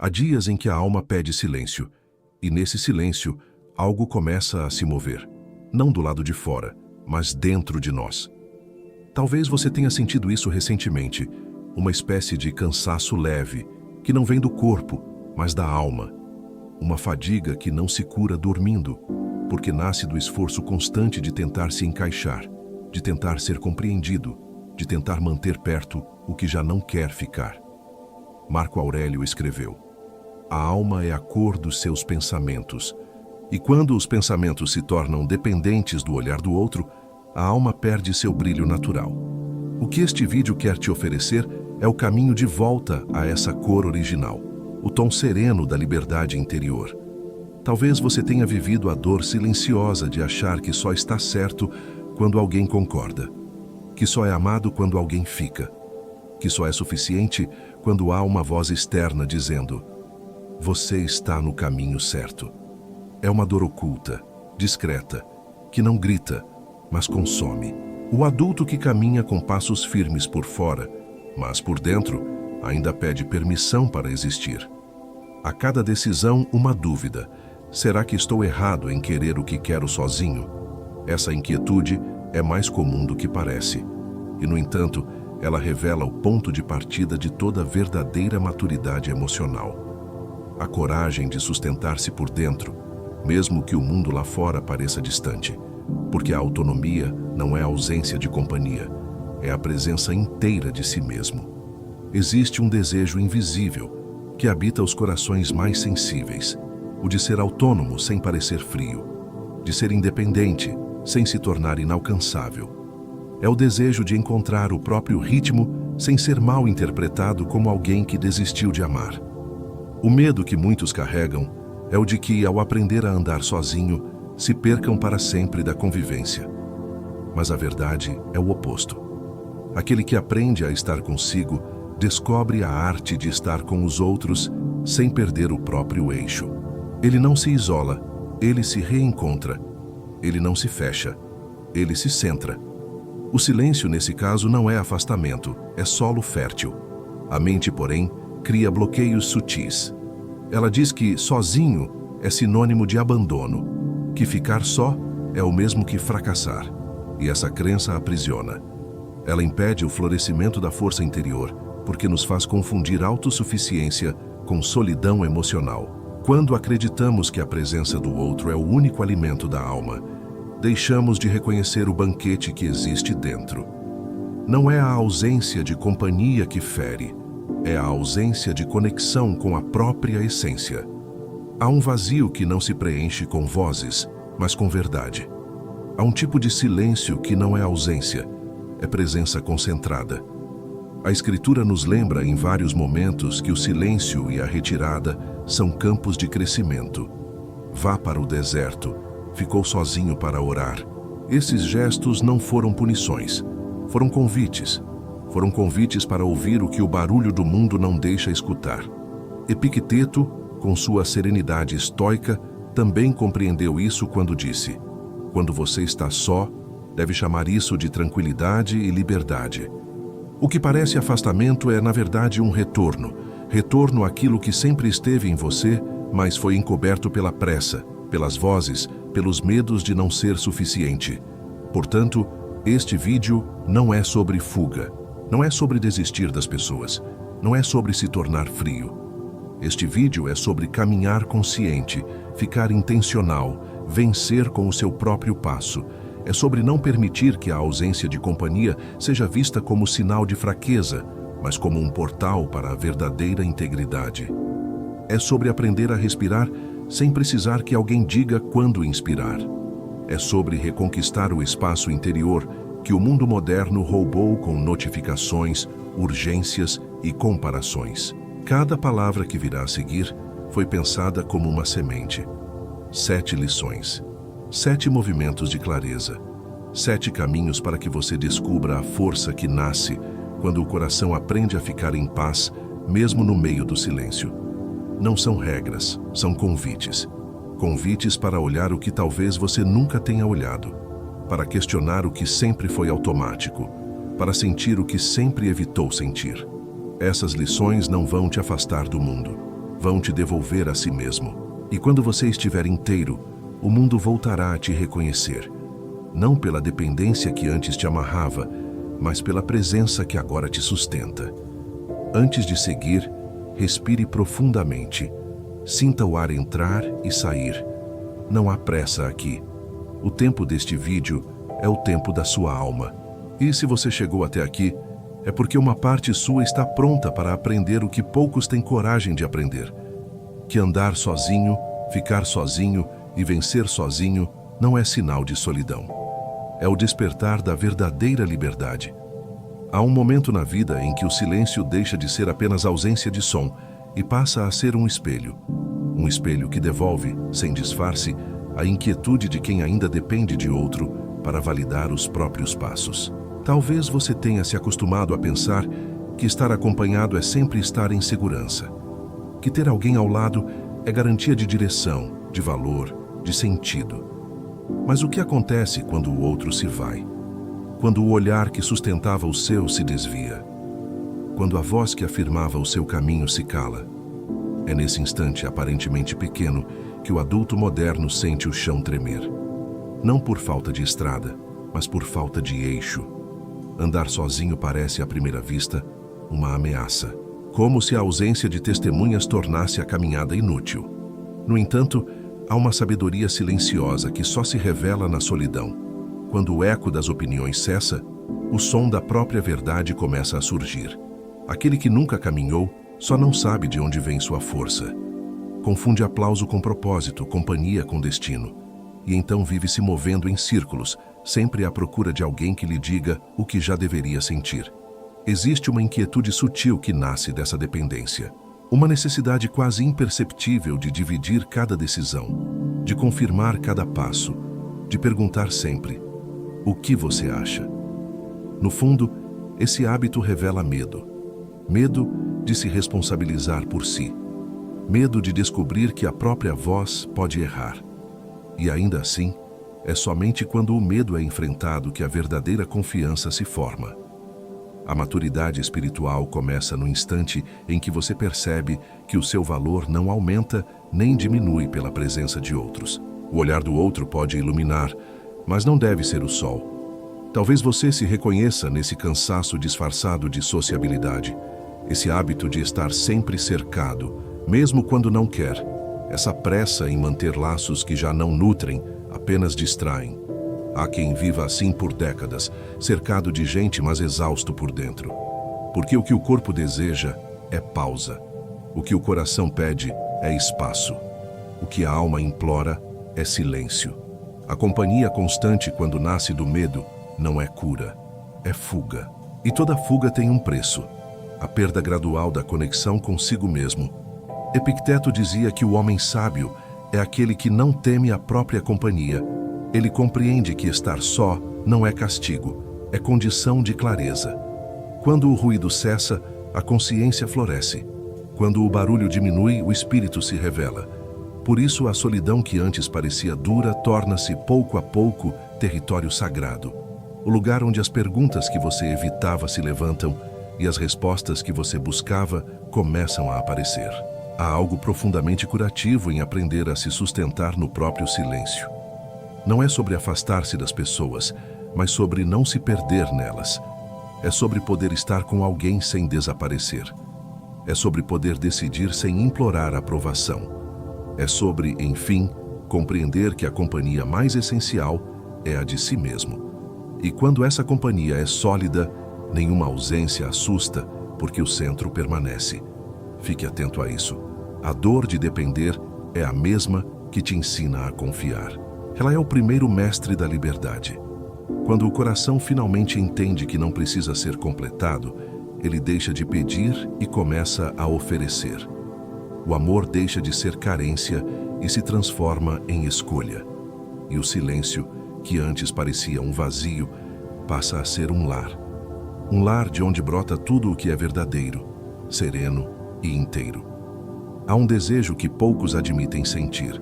Há dias em que a alma pede silêncio, e nesse silêncio, algo começa a se mover. Não do lado de fora, mas dentro de nós. Talvez você tenha sentido isso recentemente, uma espécie de cansaço leve, que não vem do corpo, mas da alma. Uma fadiga que não se cura dormindo, porque nasce do esforço constante de tentar se encaixar, de tentar ser compreendido, de tentar manter perto o que já não quer ficar. Marco Aurélio escreveu: a alma é a cor dos seus pensamentos, e quando os pensamentos se tornam dependentes do olhar do outro, a alma perde seu brilho natural. O que este vídeo quer te oferecer é o caminho de volta a essa cor original, o tom sereno da liberdade interior. Talvez você tenha vivido a dor silenciosa de achar que só está certo quando alguém concorda, que só é amado quando alguém fica, que só é suficiente quando há uma voz externa dizendo: você está no caminho certo. É uma dor oculta, discreta, que não grita, mas consome. O adulto que caminha com passos firmes por fora, mas por dentro, ainda pede permissão para existir. A cada decisão, uma dúvida: será que estou errado em querer o que quero sozinho? Essa inquietude é mais comum do que parece. E, no entanto, ela revela o ponto de partida de toda verdadeira maturidade emocional. A coragem de sustentar-se por dentro, mesmo que o mundo lá fora pareça distante. Porque a autonomia não é a ausência de companhia, é a presença inteira de si mesmo. Existe um desejo invisível que habita os corações mais sensíveis, o de ser autônomo sem parecer frio, de ser independente sem se tornar inalcançável. É o desejo de encontrar o próprio ritmo sem ser mal interpretado como alguém que desistiu de amar. O medo que muitos carregam é o de que, ao aprender a andar sozinho, se percam para sempre da convivência. Mas a verdade é o oposto. Aquele que aprende a estar consigo descobre a arte de estar com os outros sem perder o próprio eixo. Ele não se isola, ele se reencontra. Ele não se fecha, ele se centra. O silêncio, nesse caso, não é afastamento, é solo fértil. A mente, porém, cria bloqueios sutis. Ela diz que sozinho é sinônimo de abandono, que ficar só é o mesmo que fracassar, e essa crença aprisiona. Ela impede o florescimento da força interior, porque nos faz confundir autossuficiência com solidão emocional. Quando acreditamos que a presença do outro é o único alimento da alma, deixamos de reconhecer o banquete que existe dentro. Não é a ausência de companhia que fere, é a ausência de conexão com a própria essência. Há um vazio que não se preenche com vozes, mas com verdade. Há um tipo de silêncio que não é ausência, é presença concentrada. A Escritura nos lembra em vários momentos que o silêncio e a retirada são campos de crescimento. Vá para o deserto, ficou sozinho para orar. Esses gestos não foram punições, foram convites. Foram convites para ouvir o que o barulho do mundo não deixa escutar. Epicteto, com sua serenidade estoica, também compreendeu isso quando disse: quando você está só, deve chamar isso de tranquilidade e liberdade. O que parece afastamento é, na verdade, um retorno àquilo que sempre esteve em você, mas foi encoberto pela pressa, pelas vozes, pelos medos de não ser suficiente. Portanto, este vídeo não é sobre fuga, não é sobre desistir das pessoas, não é sobre se tornar frio. Este vídeo é sobre caminhar consciente, ficar intencional, vencer com o seu próprio passo. É sobre não permitir que a ausência de companhia seja vista como sinal de fraqueza, mas como um portal para a verdadeira integridade. É sobre aprender a respirar sem precisar que alguém diga quando inspirar. É sobre reconquistar o espaço interior que o mundo moderno roubou com notificações, urgências e comparações. Cada palavra que virá a seguir foi pensada como uma semente. 7 lições, 7 movimentos de clareza, 7 caminhos para que você descubra a força que nasce quando o coração aprende a ficar em paz, mesmo no meio do silêncio. Não são regras, são convites. Convites para olhar o que talvez você nunca tenha olhado, para questionar o que sempre foi automático, para sentir o que sempre evitou sentir. Essas lições não vão te afastar do mundo. vão te devolver a si mesmo. E quando você estiver inteiro, o mundo voltará a te reconhecer, não pela dependência que antes te amarrava, mas pela presença que agora te sustenta. Antes de seguir, respire profundamente. Sinta o ar entrar e sair. Não há pressa aqui. O tempo deste vídeo é o tempo da sua alma. E se você chegou até aqui, é porque uma parte sua está pronta para aprender o que poucos têm coragem de aprender. Que andar sozinho, ficar sozinho e vencer sozinho não é sinal de solidão. É o despertar da verdadeira liberdade. Há um momento na vida em que o silêncio deixa de ser apenas ausência de som e passa a ser um espelho. Um espelho que devolve, sem disfarce, a inquietude de quem ainda depende de outro para validar os próprios passos. Talvez você tenha se acostumado a pensar que estar acompanhado é sempre estar em segurança. Que ter alguém ao lado é garantia de direção, de valor, de sentido. Mas o que acontece quando o outro se vai? Quando o olhar que sustentava o seu se desvia? Quando a voz que afirmava o seu caminho se cala? É nesse instante aparentemente pequeno que o adulto moderno sente o chão tremer. Não por falta de estrada, mas por falta de eixo. Andar sozinho parece, à primeira vista, uma ameaça, como se a ausência de testemunhas tornasse a caminhada inútil. No entanto, há uma sabedoria silenciosa que só se revela na solidão. Quando o eco das opiniões cessa, o som da própria verdade começa a surgir. Aquele que nunca caminhou só não sabe de onde vem sua força. Confunde aplauso com propósito, companhia com destino. E então vive se movendo em círculos, sempre à procura de alguém que lhe diga o que já deveria sentir. Existe uma inquietude sutil que nasce dessa dependência. Uma necessidade quase imperceptível de dividir cada decisão, de confirmar cada passo, de perguntar sempre: o que você acha? No fundo, esse hábito revela medo. Medo de se responsabilizar por si. Medo de descobrir que a própria voz pode errar. E ainda assim, é somente quando o medo é enfrentado que a verdadeira confiança se forma. A maturidade espiritual começa no instante em que você percebe que o seu valor não aumenta nem diminui pela presença de outros. O olhar do outro pode iluminar, mas não deve ser o sol. Talvez você se reconheça nesse cansaço disfarçado de sociabilidade, esse hábito de estar sempre cercado, mesmo quando não quer, essa pressa em manter laços que já não nutrem, apenas distraem. Há quem viva assim por décadas, cercado de gente, mas exausto por dentro. Porque o que o corpo deseja é pausa. O que o coração pede é espaço. O que a alma implora é silêncio. A companhia constante, quando nasce do medo, não é cura, é fuga. E toda fuga tem um preço: a perda gradual da conexão consigo mesmo. Epicteto dizia que o homem sábio é aquele que não teme a própria companhia. Ele compreende que estar só não é castigo, é condição de clareza. Quando o ruído cessa, a consciência floresce. Quando o barulho diminui, o espírito se revela. Por isso, a solidão que antes parecia dura torna-se, pouco a pouco, território sagrado. O lugar onde as perguntas que você evitava se levantam e as respostas que você buscava começam a aparecer. Há algo profundamente curativo em aprender a se sustentar no próprio silêncio. Não é sobre afastar-se das pessoas, mas sobre não se perder nelas. É sobre poder estar com alguém sem desaparecer. É sobre poder decidir sem implorar aprovação. É sobre, enfim, compreender que a companhia mais essencial é a de si mesmo. E quando essa companhia é sólida, nenhuma ausência assusta, porque o centro permanece. Fique atento a isso. A dor de depender é a mesma que te ensina a confiar. Ela é o primeiro mestre da liberdade. Quando o coração finalmente entende que não precisa ser completado, ele deixa de pedir e começa a oferecer. O amor deixa de ser carência e se transforma em escolha. E o silêncio, que antes parecia um vazio, passa a ser um lar. Um lar de onde brota tudo o que é verdadeiro, sereno e inteiro. Há um desejo que poucos admitem sentir,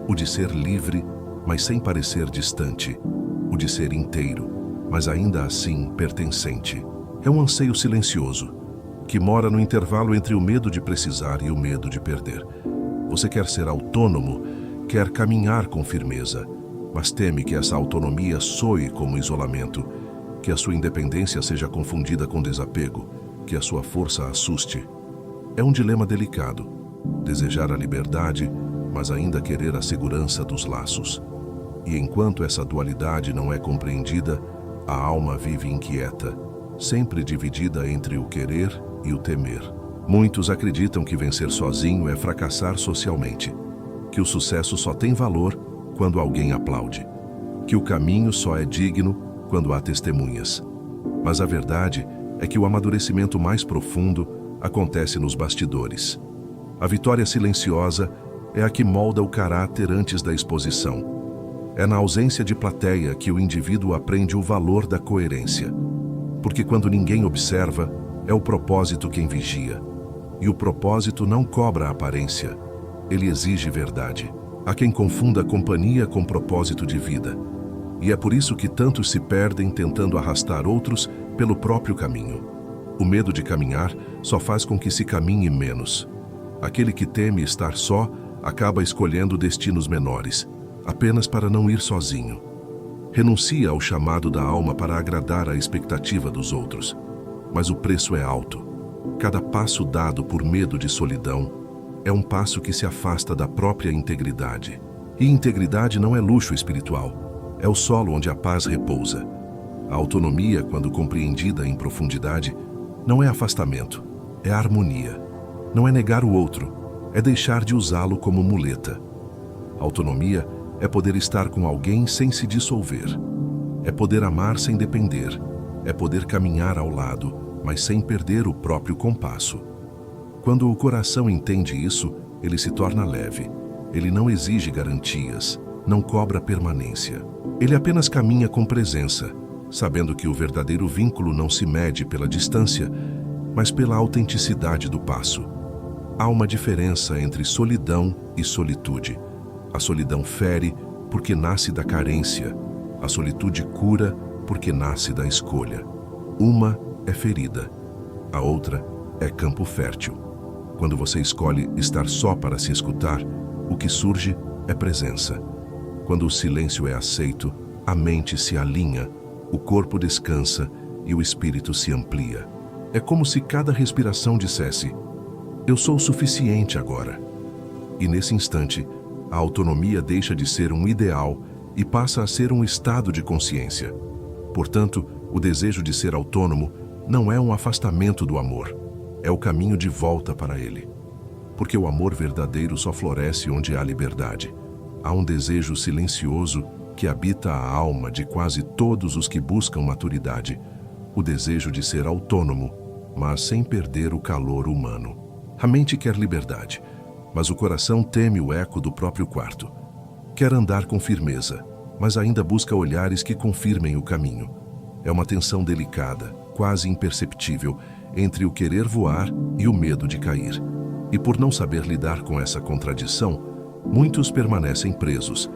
o de ser livre, mas sem parecer distante, o de ser inteiro, mas ainda assim pertencente. É um anseio silencioso, que mora no intervalo entre o medo de precisar e o medo de perder. Você quer ser autônomo, quer caminhar com firmeza, mas teme que essa autonomia soe como isolamento, que a sua independência seja confundida com desapego, que a sua força assuste. É um dilema delicado, desejar a liberdade, mas ainda querer a segurança dos laços. E enquanto essa dualidade não é compreendida, a alma vive inquieta, sempre dividida entre o querer e o temer. Muitos acreditam que vencer sozinho é fracassar socialmente, que o sucesso só tem valor quando alguém aplaude, que o caminho só é digno quando há testemunhas. Mas a verdade é que o amadurecimento mais profundo acontece nos bastidores. A vitória silenciosa é a que molda o caráter antes da exposição. É na ausência de plateia que o indivíduo aprende o valor da coerência. Porque quando ninguém observa, é o propósito quem vigia. E o propósito não cobra a aparência, ele exige verdade. Há quem confunda companhia com propósito de vida. E é por isso que tantos se perdem tentando arrastar outros pelo próprio caminho. O medo de caminhar só faz com que se caminhe menos. Aquele que teme estar só acaba escolhendo destinos menores, apenas para não ir sozinho. Renuncia ao chamado da alma para agradar a expectativa dos outros. Mas o preço é alto. Cada passo dado por medo de solidão é um passo que se afasta da própria integridade. E integridade não é luxo espiritual, é o solo onde a paz repousa. A autonomia, quando compreendida em profundidade, não é afastamento, é harmonia. Não é negar o outro, é deixar de usá-lo como muleta. Autonomia é poder estar com alguém sem se dissolver. É poder amar sem depender. É poder caminhar ao lado, mas sem perder o próprio compasso. Quando o coração entende isso, ele se torna leve. Ele não exige garantias, não cobra permanência. Ele apenas caminha com presença, sabendo que o verdadeiro vínculo não se mede pela distância, mas pela autenticidade do passo. Há uma diferença entre solidão e solitude. A solidão fere porque nasce da carência. A solitude cura porque nasce da escolha. Uma é ferida, a outra é campo fértil. Quando você escolhe estar só para se escutar, o que surge é presença. Quando o silêncio é aceito, a mente se alinha, o corpo descansa e o espírito se amplia. É como se cada respiração dissesse: eu sou suficiente agora. E nesse instante, a autonomia deixa de ser um ideal e passa a ser um estado de consciência. Portanto, o desejo de ser autônomo não é um afastamento do amor, é o caminho de volta para ele. Porque o amor verdadeiro só floresce onde há liberdade. Há um desejo silencioso que habita a alma de quase todos os que buscam maturidade, o desejo de ser autônomo, mas sem perder o calor humano. A mente quer liberdade, mas o coração teme o eco do próprio quarto. Quer andar com firmeza, mas ainda busca olhares que confirmem o caminho. É uma tensão delicada, quase imperceptível, entre o querer voar e o medo de cair. E por não saber lidar com essa contradição, muitos permanecem presos,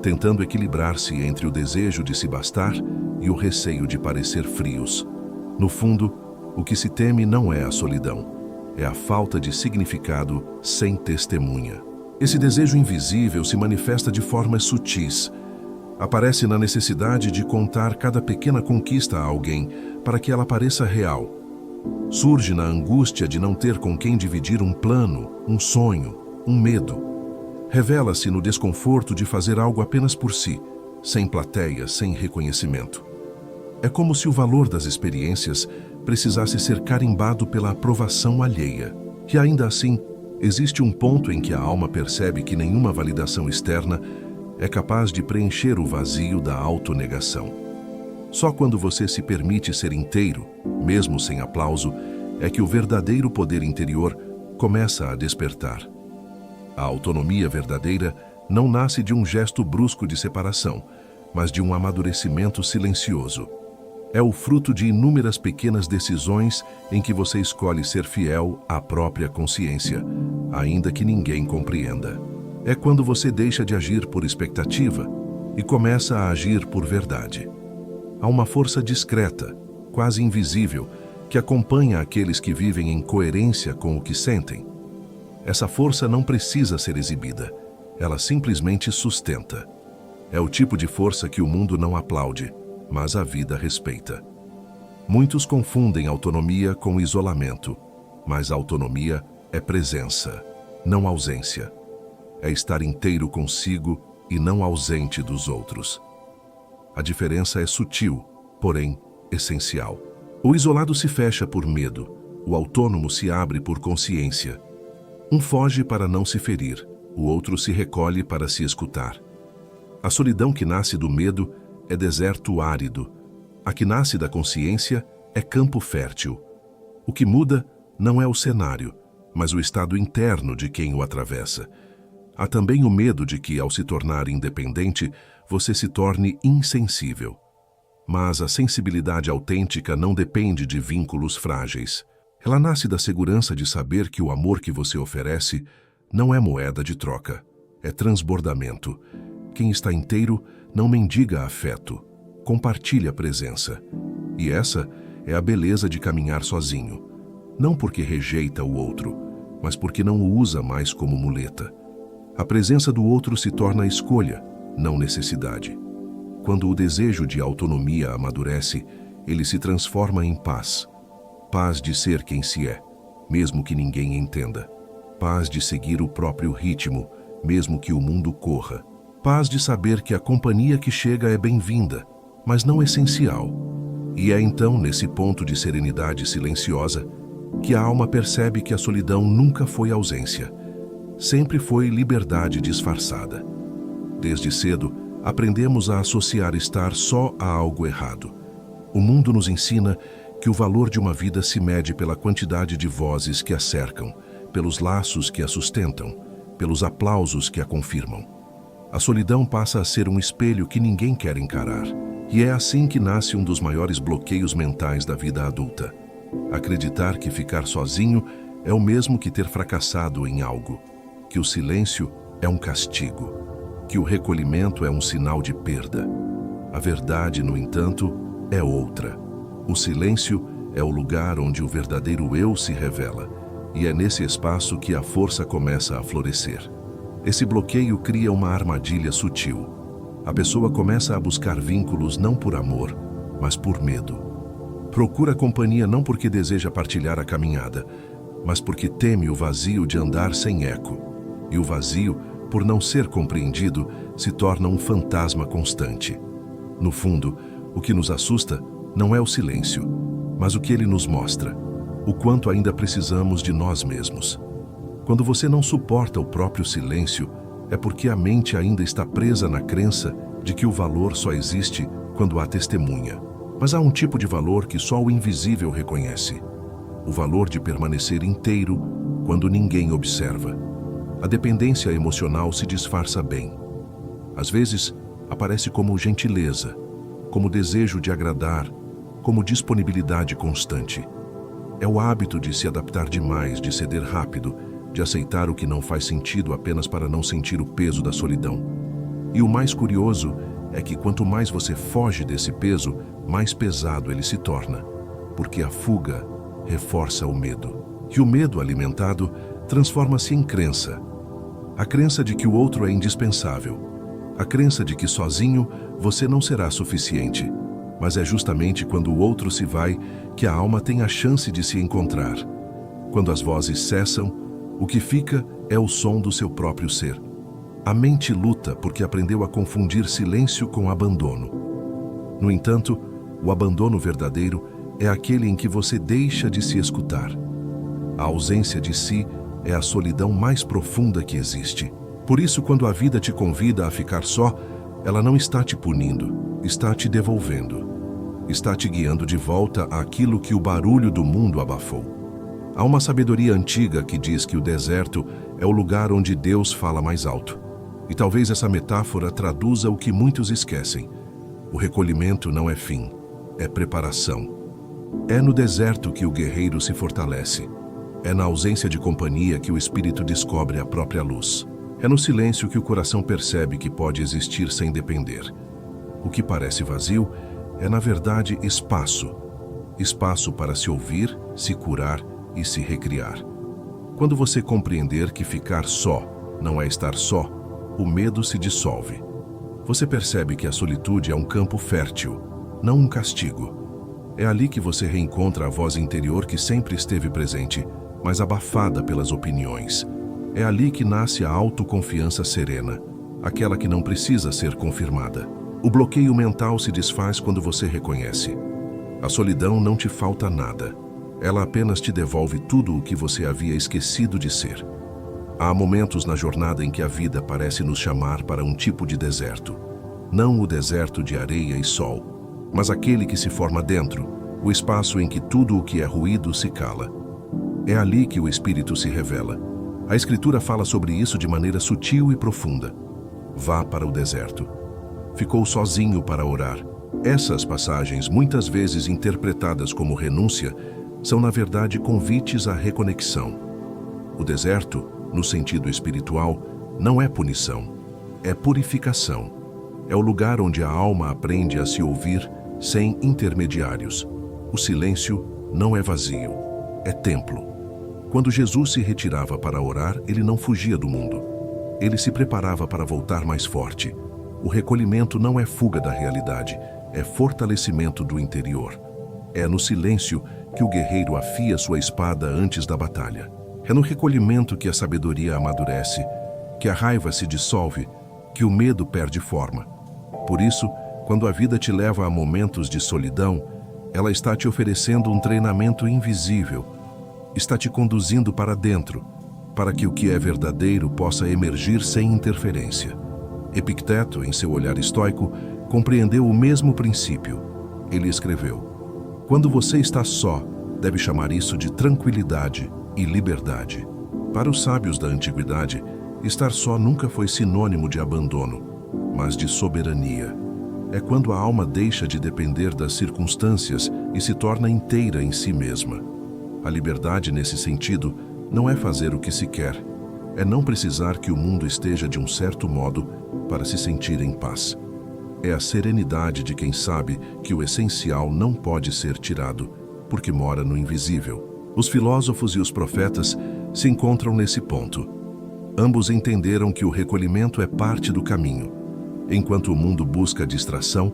tentando equilibrar-se entre o desejo de se bastar e o receio de parecer frios. No fundo, o que se teme não é a solidão, é a falta de significado sem testemunha. Esse desejo invisível se manifesta de formas sutis. Aparece na necessidade de contar cada pequena conquista a alguém para que ela pareça real. Surge na angústia de não ter com quem dividir um plano, um sonho, um medo. Revela-se no desconforto de fazer algo apenas por si, sem plateia, sem reconhecimento. É como se o valor das experiências precisasse ser carimbado pela aprovação alheia. E ainda assim, existe um ponto em que a alma percebe que nenhuma validação externa é capaz de preencher o vazio da autonegação. Só quando você se permite ser inteiro, mesmo sem aplauso, é que o verdadeiro poder interior começa a despertar. A autonomia verdadeira não nasce de um gesto brusco de separação, mas de um amadurecimento silencioso. É o fruto de inúmeras pequenas decisões em que você escolhe ser fiel à própria consciência, ainda que ninguém compreenda. É quando você deixa de agir por expectativa e começa a agir por verdade. Há uma força discreta, quase invisível, que acompanha aqueles que vivem em coerência com o que sentem. Essa força não precisa ser exibida, ela simplesmente sustenta. É o tipo de força que o mundo não aplaude, mas a vida respeita. Muitos confundem autonomia com isolamento, mas autonomia é presença, não ausência. É estar inteiro consigo e não ausente dos outros. A diferença é sutil, porém essencial. O isolado se fecha por medo, o autônomo se abre por consciência. Um foge para não se ferir, o outro se recolhe para se escutar. A solidão que nasce do medo é deserto árido. A que nasce da consciência é campo fértil. O que muda não é o cenário, mas o estado interno de quem o atravessa. Há também o medo de que, ao se tornar independente, você se torne insensível. Mas a sensibilidade autêntica não depende de vínculos frágeis. Ela nasce da segurança de saber que o amor que você oferece não é moeda de troca, é transbordamento. Quem está inteiro não mendiga afeto, compartilha presença. E essa é a beleza de caminhar sozinho. Não porque rejeita o outro, mas porque não o usa mais como muleta. A presença do outro se torna escolha, não necessidade. Quando o desejo de autonomia amadurece, ele se transforma em paz. Paz de ser quem se é, mesmo que ninguém entenda. Paz de seguir o próprio ritmo, mesmo que o mundo corra. Paz de saber que a companhia que chega é bem-vinda, mas não essencial. E é então, nesse ponto de serenidade silenciosa, que a alma percebe que a solidão nunca foi ausência. Sempre foi liberdade disfarçada. Desde cedo, aprendemos a associar estar só a algo errado. O mundo nos ensina que o valor de uma vida se mede pela quantidade de vozes que a cercam, pelos laços que a sustentam, pelos aplausos que a confirmam. A solidão passa a ser um espelho que ninguém quer encarar, e é assim que nasce um dos maiores bloqueios mentais da vida adulta. Acreditar que ficar sozinho é o mesmo que ter fracassado em algo, que o silêncio é um castigo, que o recolhimento é um sinal de perda. A verdade, no entanto, é outra. O silêncio é o lugar onde o verdadeiro eu se revela, e é nesse espaço que a força começa a florescer. Esse bloqueio cria uma armadilha sutil. A pessoa começa a buscar vínculos não por amor, mas por medo. Procura companhia não porque deseja partilhar a caminhada, mas porque teme o vazio de andar sem eco. E o vazio, por não ser compreendido, se torna um fantasma constante. No fundo, o que nos assusta não é o silêncio, mas o que ele nos mostra, o quanto ainda precisamos de nós mesmos. Quando você não suporta o próprio silêncio, é porque a mente ainda está presa na crença de que o valor só existe quando há testemunha. Mas há um tipo de valor que só o invisível reconhece: o valor de permanecer inteiro quando ninguém observa. A dependência emocional se disfarça bem. Às vezes, aparece como gentileza, como desejo de agradar, como disponibilidade constante. É o hábito de se adaptar demais, de ceder rápido, de aceitar o que não faz sentido apenas para não sentir o peso da solidão. E o mais curioso é que quanto mais você foge desse peso, mais pesado ele se torna, porque a fuga reforça o medo. E o medo alimentado transforma-se em crença. A crença de que o outro é indispensável. A crença de que sozinho você não será suficiente. Mas é justamente quando o outro se vai que a alma tem a chance de se encontrar. Quando as vozes cessam, o que fica é o som do seu próprio ser. A mente luta porque aprendeu a confundir silêncio com abandono. No entanto, o abandono verdadeiro é aquele em que você deixa de se escutar. A ausência de si é a solidão mais profunda que existe. Por isso, quando a vida te convida a ficar só, ela não está te punindo, está te devolvendo. Está te guiando de volta àquilo que o barulho do mundo abafou. Há uma sabedoria antiga que diz que o deserto é o lugar onde Deus fala mais alto. E talvez essa metáfora traduza o que muitos esquecem. O recolhimento não é fim, é preparação. É no deserto que o guerreiro se fortalece. É na ausência de companhia que o espírito descobre a própria luz. É no silêncio que o coração percebe que pode existir sem depender. O que parece vazio é, na verdade, espaço. espaço para se ouvir, se curar e se recriar. Quando você compreender que ficar só não é estar só, o medo se dissolve. Você percebe que a solitude é um campo fértil, não um castigo. É ali que você reencontra a voz interior que sempre esteve presente, mas abafada pelas opiniões. É ali que nasce a autoconfiança serena, aquela que não precisa ser confirmada. O bloqueio mental se desfaz quando você reconhece. A solidão não te falta nada. Ela apenas te devolve tudo o que você havia esquecido de ser. Há momentos na jornada em que a vida parece nos chamar para um tipo de deserto. Não o deserto de areia e sol, mas aquele que se forma dentro, o espaço em que tudo o que é ruído se cala. É ali que o espírito se revela. A Escritura fala sobre isso de maneira sutil e profunda. Vá para o deserto. Ficou sozinho para orar. Essas passagens, muitas vezes interpretadas como renúncia, são na verdade convites à reconexão. O deserto, no sentido espiritual, não é punição, é purificação. É o lugar onde a alma aprende a se ouvir sem intermediários. O silêncio não é vazio, é templo. Quando Jesus se retirava para orar, ele não fugia do mundo. Ele se preparava para voltar mais forte. O recolhimento não é fuga da realidade, é fortalecimento do interior. É no silêncio que o guerreiro afia sua espada antes da batalha. É no recolhimento que a sabedoria amadurece, que a raiva se dissolve, que o medo perde forma. Por isso, quando a vida te leva a momentos de solidão, ela está te oferecendo um treinamento invisível. Está te conduzindo para dentro, para que o que é verdadeiro possa emergir sem interferência. Epicteto, em seu olhar estoico, compreendeu o mesmo princípio. Ele escreveu: quando você está só, deve chamar isso de tranquilidade e liberdade. Para os sábios da antiguidade, estar só nunca foi sinônimo de abandono, mas de soberania. É quando a alma deixa de depender das circunstâncias e se torna inteira em si mesma. A liberdade, nesse sentido, não é fazer o que se quer, é não precisar que o mundo esteja de um certo modo para se sentir em paz. É a serenidade de quem sabe que o essencial não pode ser tirado, porque mora no invisível. Os filósofos e os profetas se encontram nesse ponto. Ambos entenderam que o recolhimento é parte do caminho. Enquanto o mundo busca distração,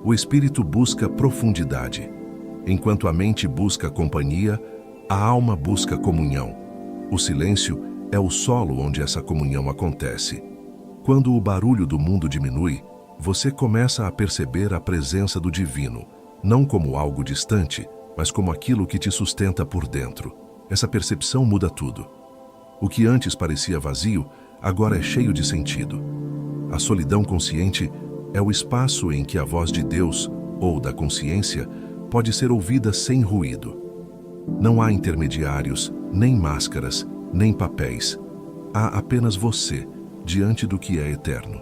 o espírito busca profundidade. Enquanto a mente busca companhia, a alma busca comunhão. O silêncio é o solo onde essa comunhão acontece. Quando o barulho do mundo diminui, você começa a perceber a presença do divino, não como algo distante, mas como aquilo que te sustenta por dentro. Essa percepção muda tudo. O que antes parecia vazio, agora é cheio de sentido. A solidão consciente é o espaço em que a voz de Deus, ou da consciência, pode ser ouvida sem ruído. Não há intermediários, nem máscaras, nem papéis. Há apenas você, diante do que é eterno.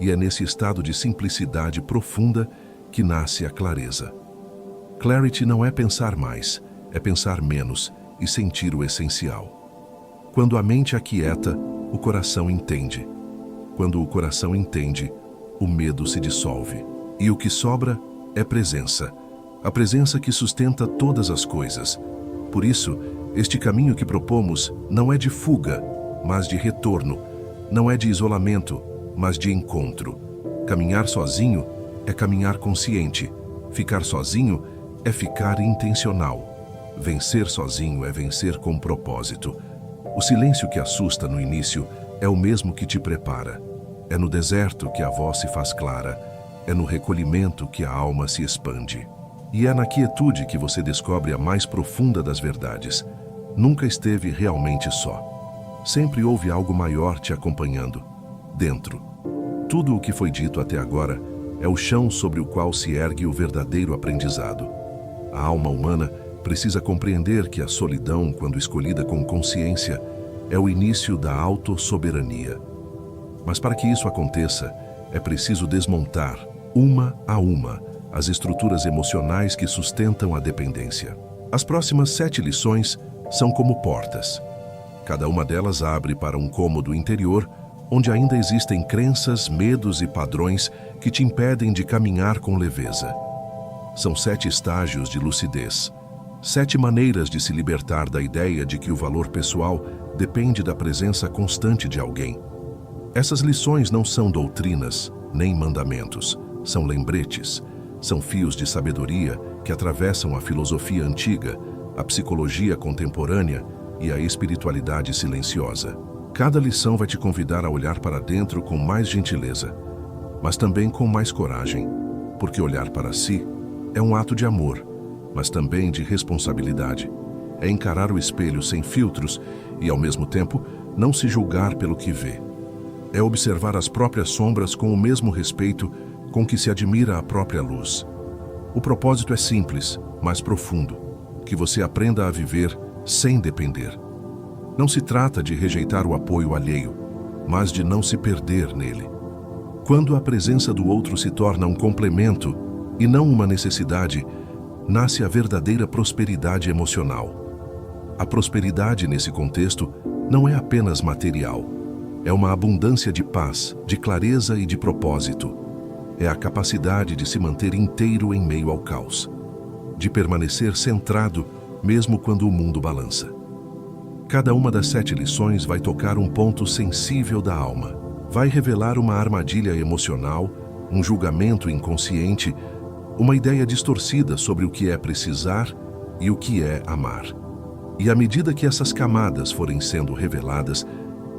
E é nesse estado de simplicidade profunda que nasce a clareza. Clarity não é pensar mais, é pensar menos e sentir o essencial. Quando a mente aquieta, o coração entende. Quando o coração entende, o medo se dissolve. E o que sobra é presença. A presença que sustenta todas as coisas. Por isso, este caminho que propomos não é de fuga, mas de retorno. Não é de isolamento, mas de encontro. Caminhar sozinho é caminhar consciente. Ficar sozinho é ficar intencional. Vencer sozinho é vencer com propósito. O silêncio que assusta no início é o mesmo que te prepara. É no deserto que a voz se faz clara. É no recolhimento que a alma se expande. E é na quietude que você descobre a mais profunda das verdades. Nunca esteve realmente só. Sempre houve algo maior te acompanhando. Dentro. Tudo o que foi dito até agora é o chão sobre o qual se ergue o verdadeiro aprendizado. A alma humana precisa compreender que a solidão, quando escolhida com consciência, é o início da autossoberania. Mas para que isso aconteça, é preciso desmontar, uma a uma, as estruturas emocionais que sustentam a dependência. As próximas 7 lições são como portas. Cada uma delas abre para um cômodo interior, onde ainda existem crenças, medos e padrões que te impedem de caminhar com leveza. São 7 estágios de lucidez. 7 maneiras de se libertar da ideia de que o valor pessoal depende da presença constante de alguém. Essas lições não são doutrinas, nem mandamentos. São lembretes. São fios de sabedoria que atravessam a filosofia antiga, a psicologia contemporânea e a espiritualidade silenciosa. Cada lição vai te convidar a olhar para dentro com mais gentileza, mas também com mais coragem, porque olhar para si é um ato de amor, mas também de responsabilidade. É encarar o espelho sem filtros e, ao mesmo tempo, não se julgar pelo que vê. É observar as próprias sombras com o mesmo respeito com que se admira a própria luz. O propósito é simples, mas profundo, que você aprenda a viver sem depender. Não se trata de rejeitar o apoio alheio, mas de não se perder nele. Quando a presença do outro se torna um complemento e não uma necessidade, nasce a verdadeira prosperidade emocional. A prosperidade nesse contexto não é apenas material. É uma abundância de paz, de clareza e de propósito. É a capacidade de se manter inteiro em meio ao caos, de permanecer centrado mesmo quando o mundo balança. Cada uma das 7 lições vai tocar um ponto sensível da alma. Vai revelar uma armadilha emocional, um julgamento inconsciente, uma ideia distorcida sobre o que é precisar e o que é amar. E à medida que essas camadas forem sendo reveladas,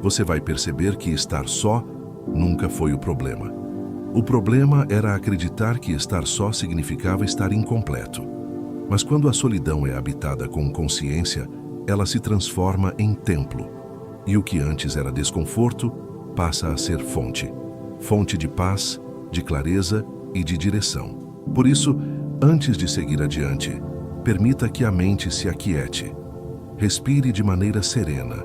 você vai perceber que estar só nunca foi o problema. O problema era acreditar que estar só significava estar incompleto. Mas quando a solidão é habitada com consciência, ela se transforma em templo. E o que antes era desconforto, passa a ser fonte. Fonte de paz, de clareza e de direção. Por isso, antes de seguir adiante, permita que a mente se aquiete. Respire de maneira serena.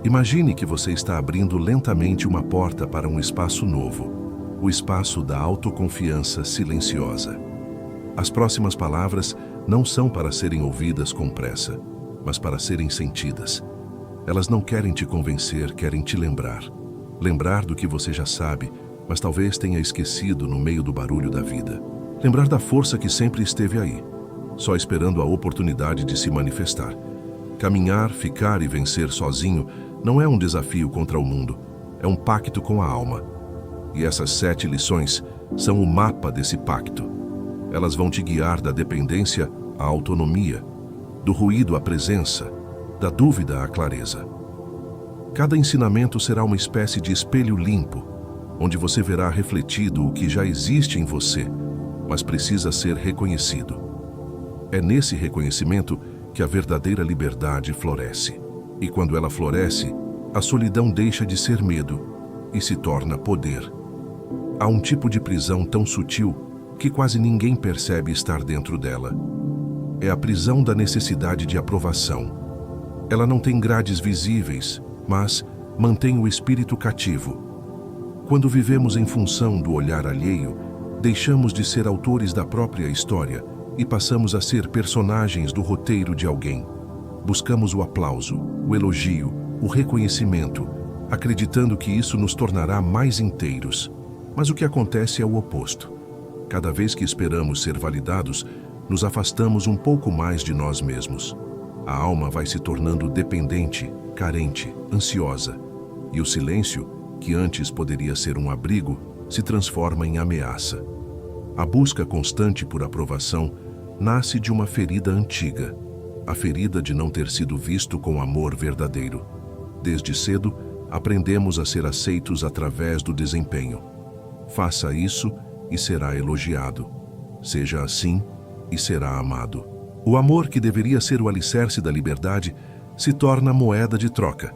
Imagine que você está abrindo lentamente uma porta para um espaço novo. O espaço da autoconfiança silenciosa. As próximas palavras não são para serem ouvidas com pressa, mas para serem sentidas. Elas não querem te convencer, querem te lembrar. Lembrar do que você já sabe, mas talvez tenha esquecido no meio do barulho da vida. Lembrar da força que sempre esteve aí, só esperando a oportunidade de se manifestar. Caminhar, ficar e vencer sozinho não é um desafio contra o mundo, é um pacto com a alma. E essas 7 lições são o mapa desse pacto. Elas vão te guiar da dependência à autonomia, do ruído à presença, da dúvida à clareza. Cada ensinamento será uma espécie de espelho limpo, onde você verá refletido o que já existe em você, mas precisa ser reconhecido. É nesse reconhecimento que a verdadeira liberdade floresce. E quando ela floresce, a solidão deixa de ser medo e se torna poder. Há um tipo de prisão tão sutil que quase ninguém percebe estar dentro dela. É a prisão da necessidade de aprovação. Ela não tem grades visíveis, mas mantém o espírito cativo. Quando vivemos em função do olhar alheio, deixamos de ser autores da própria história e passamos a ser personagens do roteiro de alguém. Buscamos o aplauso, o elogio, o reconhecimento, acreditando que isso nos tornará mais inteiros. Mas o que acontece é o oposto. Cada vez que esperamos ser validados, nos afastamos um pouco mais de nós mesmos. A alma vai se tornando dependente, carente, ansiosa. E o silêncio, que antes poderia ser um abrigo, se transforma em ameaça. A busca constante por aprovação nasce de uma ferida antiga, a ferida de não ter sido visto com amor verdadeiro. Desde cedo, aprendemos a ser aceitos através do desempenho. Faça isso e será elogiado. Seja assim e será amado. O amor, que deveria ser o alicerce da liberdade, se torna moeda de troca.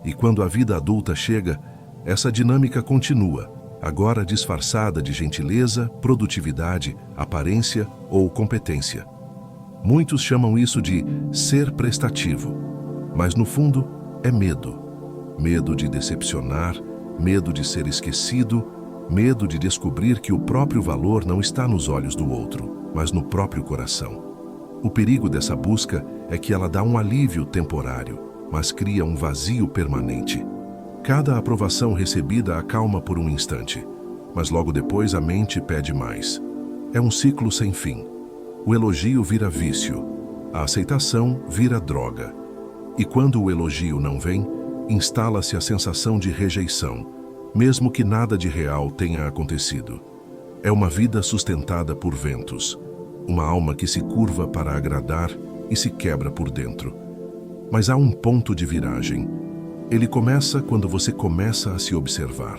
E quando a vida adulta chega, essa dinâmica continua, agora disfarçada de gentileza, produtividade, aparência ou competência. Muitos chamam isso de ser prestativo, mas no fundo é medo. Medo de decepcionar, medo de ser esquecido, medo de descobrir que o próprio valor não está nos olhos do outro, mas no próprio coração. O perigo dessa busca é que ela dá um alívio temporário, mas cria um vazio permanente. Cada aprovação recebida acalma por um instante, mas logo depois a mente pede mais. É um ciclo sem fim. O elogio vira vício, a aceitação vira droga. E quando o elogio não vem, instala-se a sensação de rejeição, mesmo que nada de real tenha acontecido. É uma vida sustentada por ventos, uma alma que se curva para agradar e se quebra por dentro. Mas há um ponto de viragem. Ele começa quando você começa a se observar.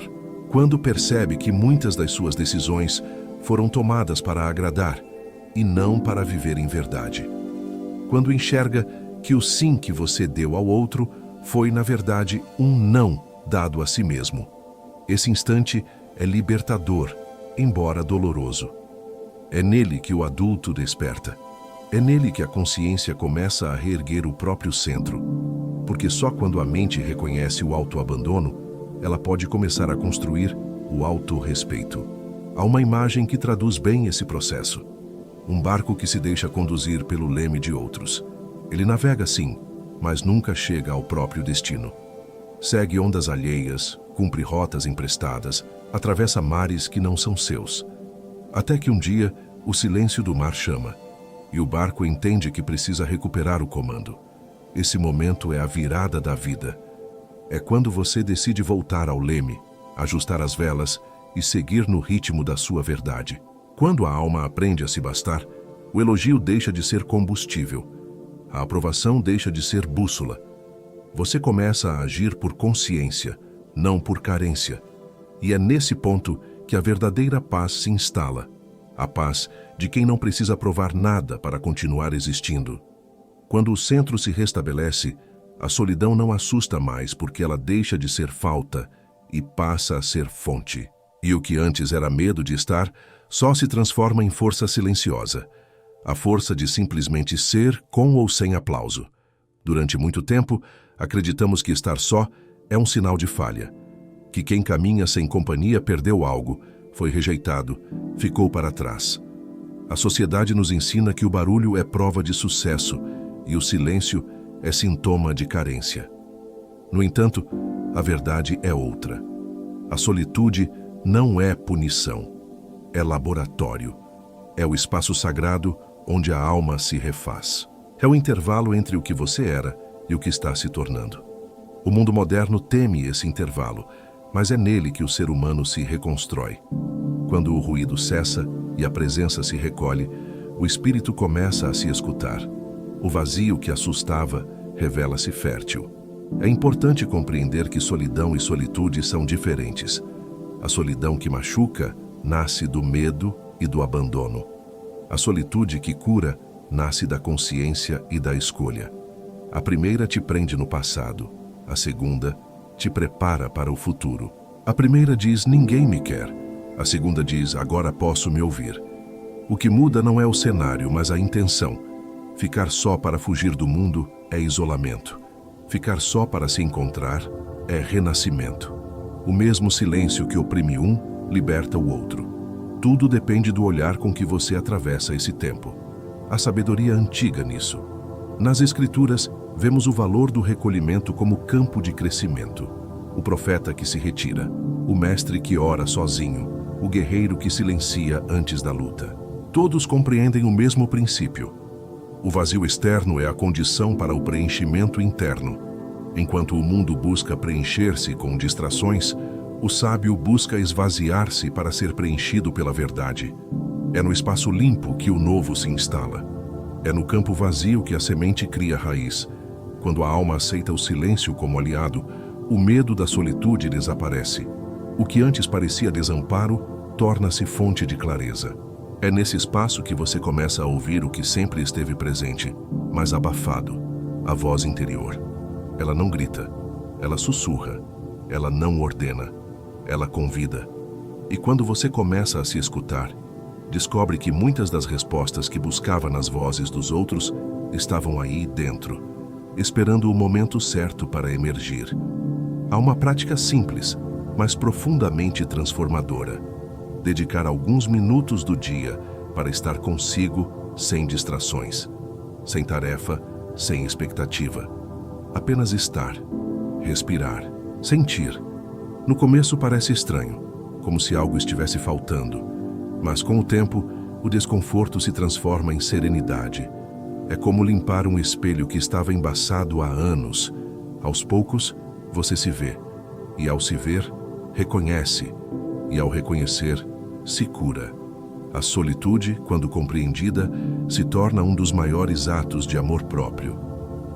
Quando percebe que muitas das suas decisões foram tomadas para agradar e não para viver em verdade. Quando enxerga que o sim que você deu ao outro foi, na verdade, um não dado a si mesmo. Esse instante é libertador, embora doloroso. É nele que o adulto desperta. É nele que a consciência começa a reerguer o próprio centro. Porque só quando a mente reconhece o autoabandono, ela pode começar a construir o autorrespeito. Há uma imagem que traduz bem esse processo. Um barco que se deixa conduzir pelo leme de outros. Ele navega sim, mas nunca chega ao próprio destino. Segue ondas alheias, cumpre rotas emprestadas, atravessa mares que não são seus. Até que um dia, o silêncio do mar chama, e o barco entende que precisa recuperar o comando. Esse momento é a virada da vida. É quando você decide voltar ao leme, ajustar as velas e seguir no ritmo da sua verdade. Quando a alma aprende a se bastar, o elogio deixa de ser combustível. A aprovação deixa de ser bússola. Você começa a agir por consciência, não por carência. E é nesse ponto que a verdadeira paz se instala. A paz de quem não precisa provar nada para continuar existindo. Quando o centro se restabelece, a solidão não assusta mais porque ela deixa de ser falta e passa a ser fonte. E o que antes era medo de estar, só se transforma em força silenciosa. A força de simplesmente ser com ou sem aplauso. Durante muito tempo, acreditamos que estar só é um sinal de falha. Que quem caminha sem companhia perdeu algo, foi rejeitado, ficou para trás. A sociedade nos ensina que o barulho é prova de sucesso e o silêncio é sintoma de carência. No entanto, a verdade é outra. A solitude não é punição, é laboratório. É o espaço sagrado onde a alma se refaz. É o intervalo entre o que você era e o que está se tornando. O mundo moderno teme esse intervalo, mas é nele que o ser humano se reconstrói. Quando o ruído cessa e a presença se recolhe, o espírito começa a se escutar. O vazio que assustava revela-se fértil. É importante compreender que solidão e solitude são diferentes. A solidão que machuca nasce do medo e do abandono. A solitude que cura nasce da consciência e da escolha. A primeira te prende no passado, a segunda te prepara para o futuro. A primeira diz, ninguém me quer. A segunda diz, agora posso me ouvir. O que muda não é o cenário, mas a intenção. Ficar só para fugir do mundo é isolamento. Ficar só para se encontrar é renascimento. O mesmo silêncio que oprime um, liberta o outro. Tudo depende do olhar com que você atravessa esse tempo. Há sabedoria antiga nisso. Nas Escrituras, vemos o valor do recolhimento como campo de crescimento. O profeta que se retira, o mestre que ora sozinho, o guerreiro que silencia antes da luta. Todos compreendem o mesmo princípio. O vazio externo é a condição para o preenchimento interno. Enquanto o mundo busca preencher-se com distrações, o sábio busca esvaziar-se para ser preenchido pela verdade. É no espaço limpo que o novo se instala. É no campo vazio que a semente cria raiz. Quando a alma aceita o silêncio como aliado, o medo da solitude desaparece. O que antes parecia desamparo, torna-se fonte de clareza. É nesse espaço que você começa a ouvir o que sempre esteve presente, mas abafado, a voz interior. Ela não grita, ela sussurra, ela não ordena, ela convida. E quando você começa a se escutar, descobre que muitas das respostas que buscava nas vozes dos outros estavam aí dentro, esperando o momento certo para emergir. Há uma prática simples, mas profundamente transformadora. Dedicar alguns minutos do dia para estar consigo sem distrações, sem tarefa, sem expectativa. Apenas estar, respirar, sentir. No começo parece estranho, como se algo estivesse faltando, mas com o tempo o desconforto se transforma em serenidade. É como limpar um espelho que estava embaçado há anos. Aos poucos, você se vê. E ao se ver, reconhece. E ao reconhecer, se cura. A solitude, quando compreendida, se torna um dos maiores atos de amor próprio.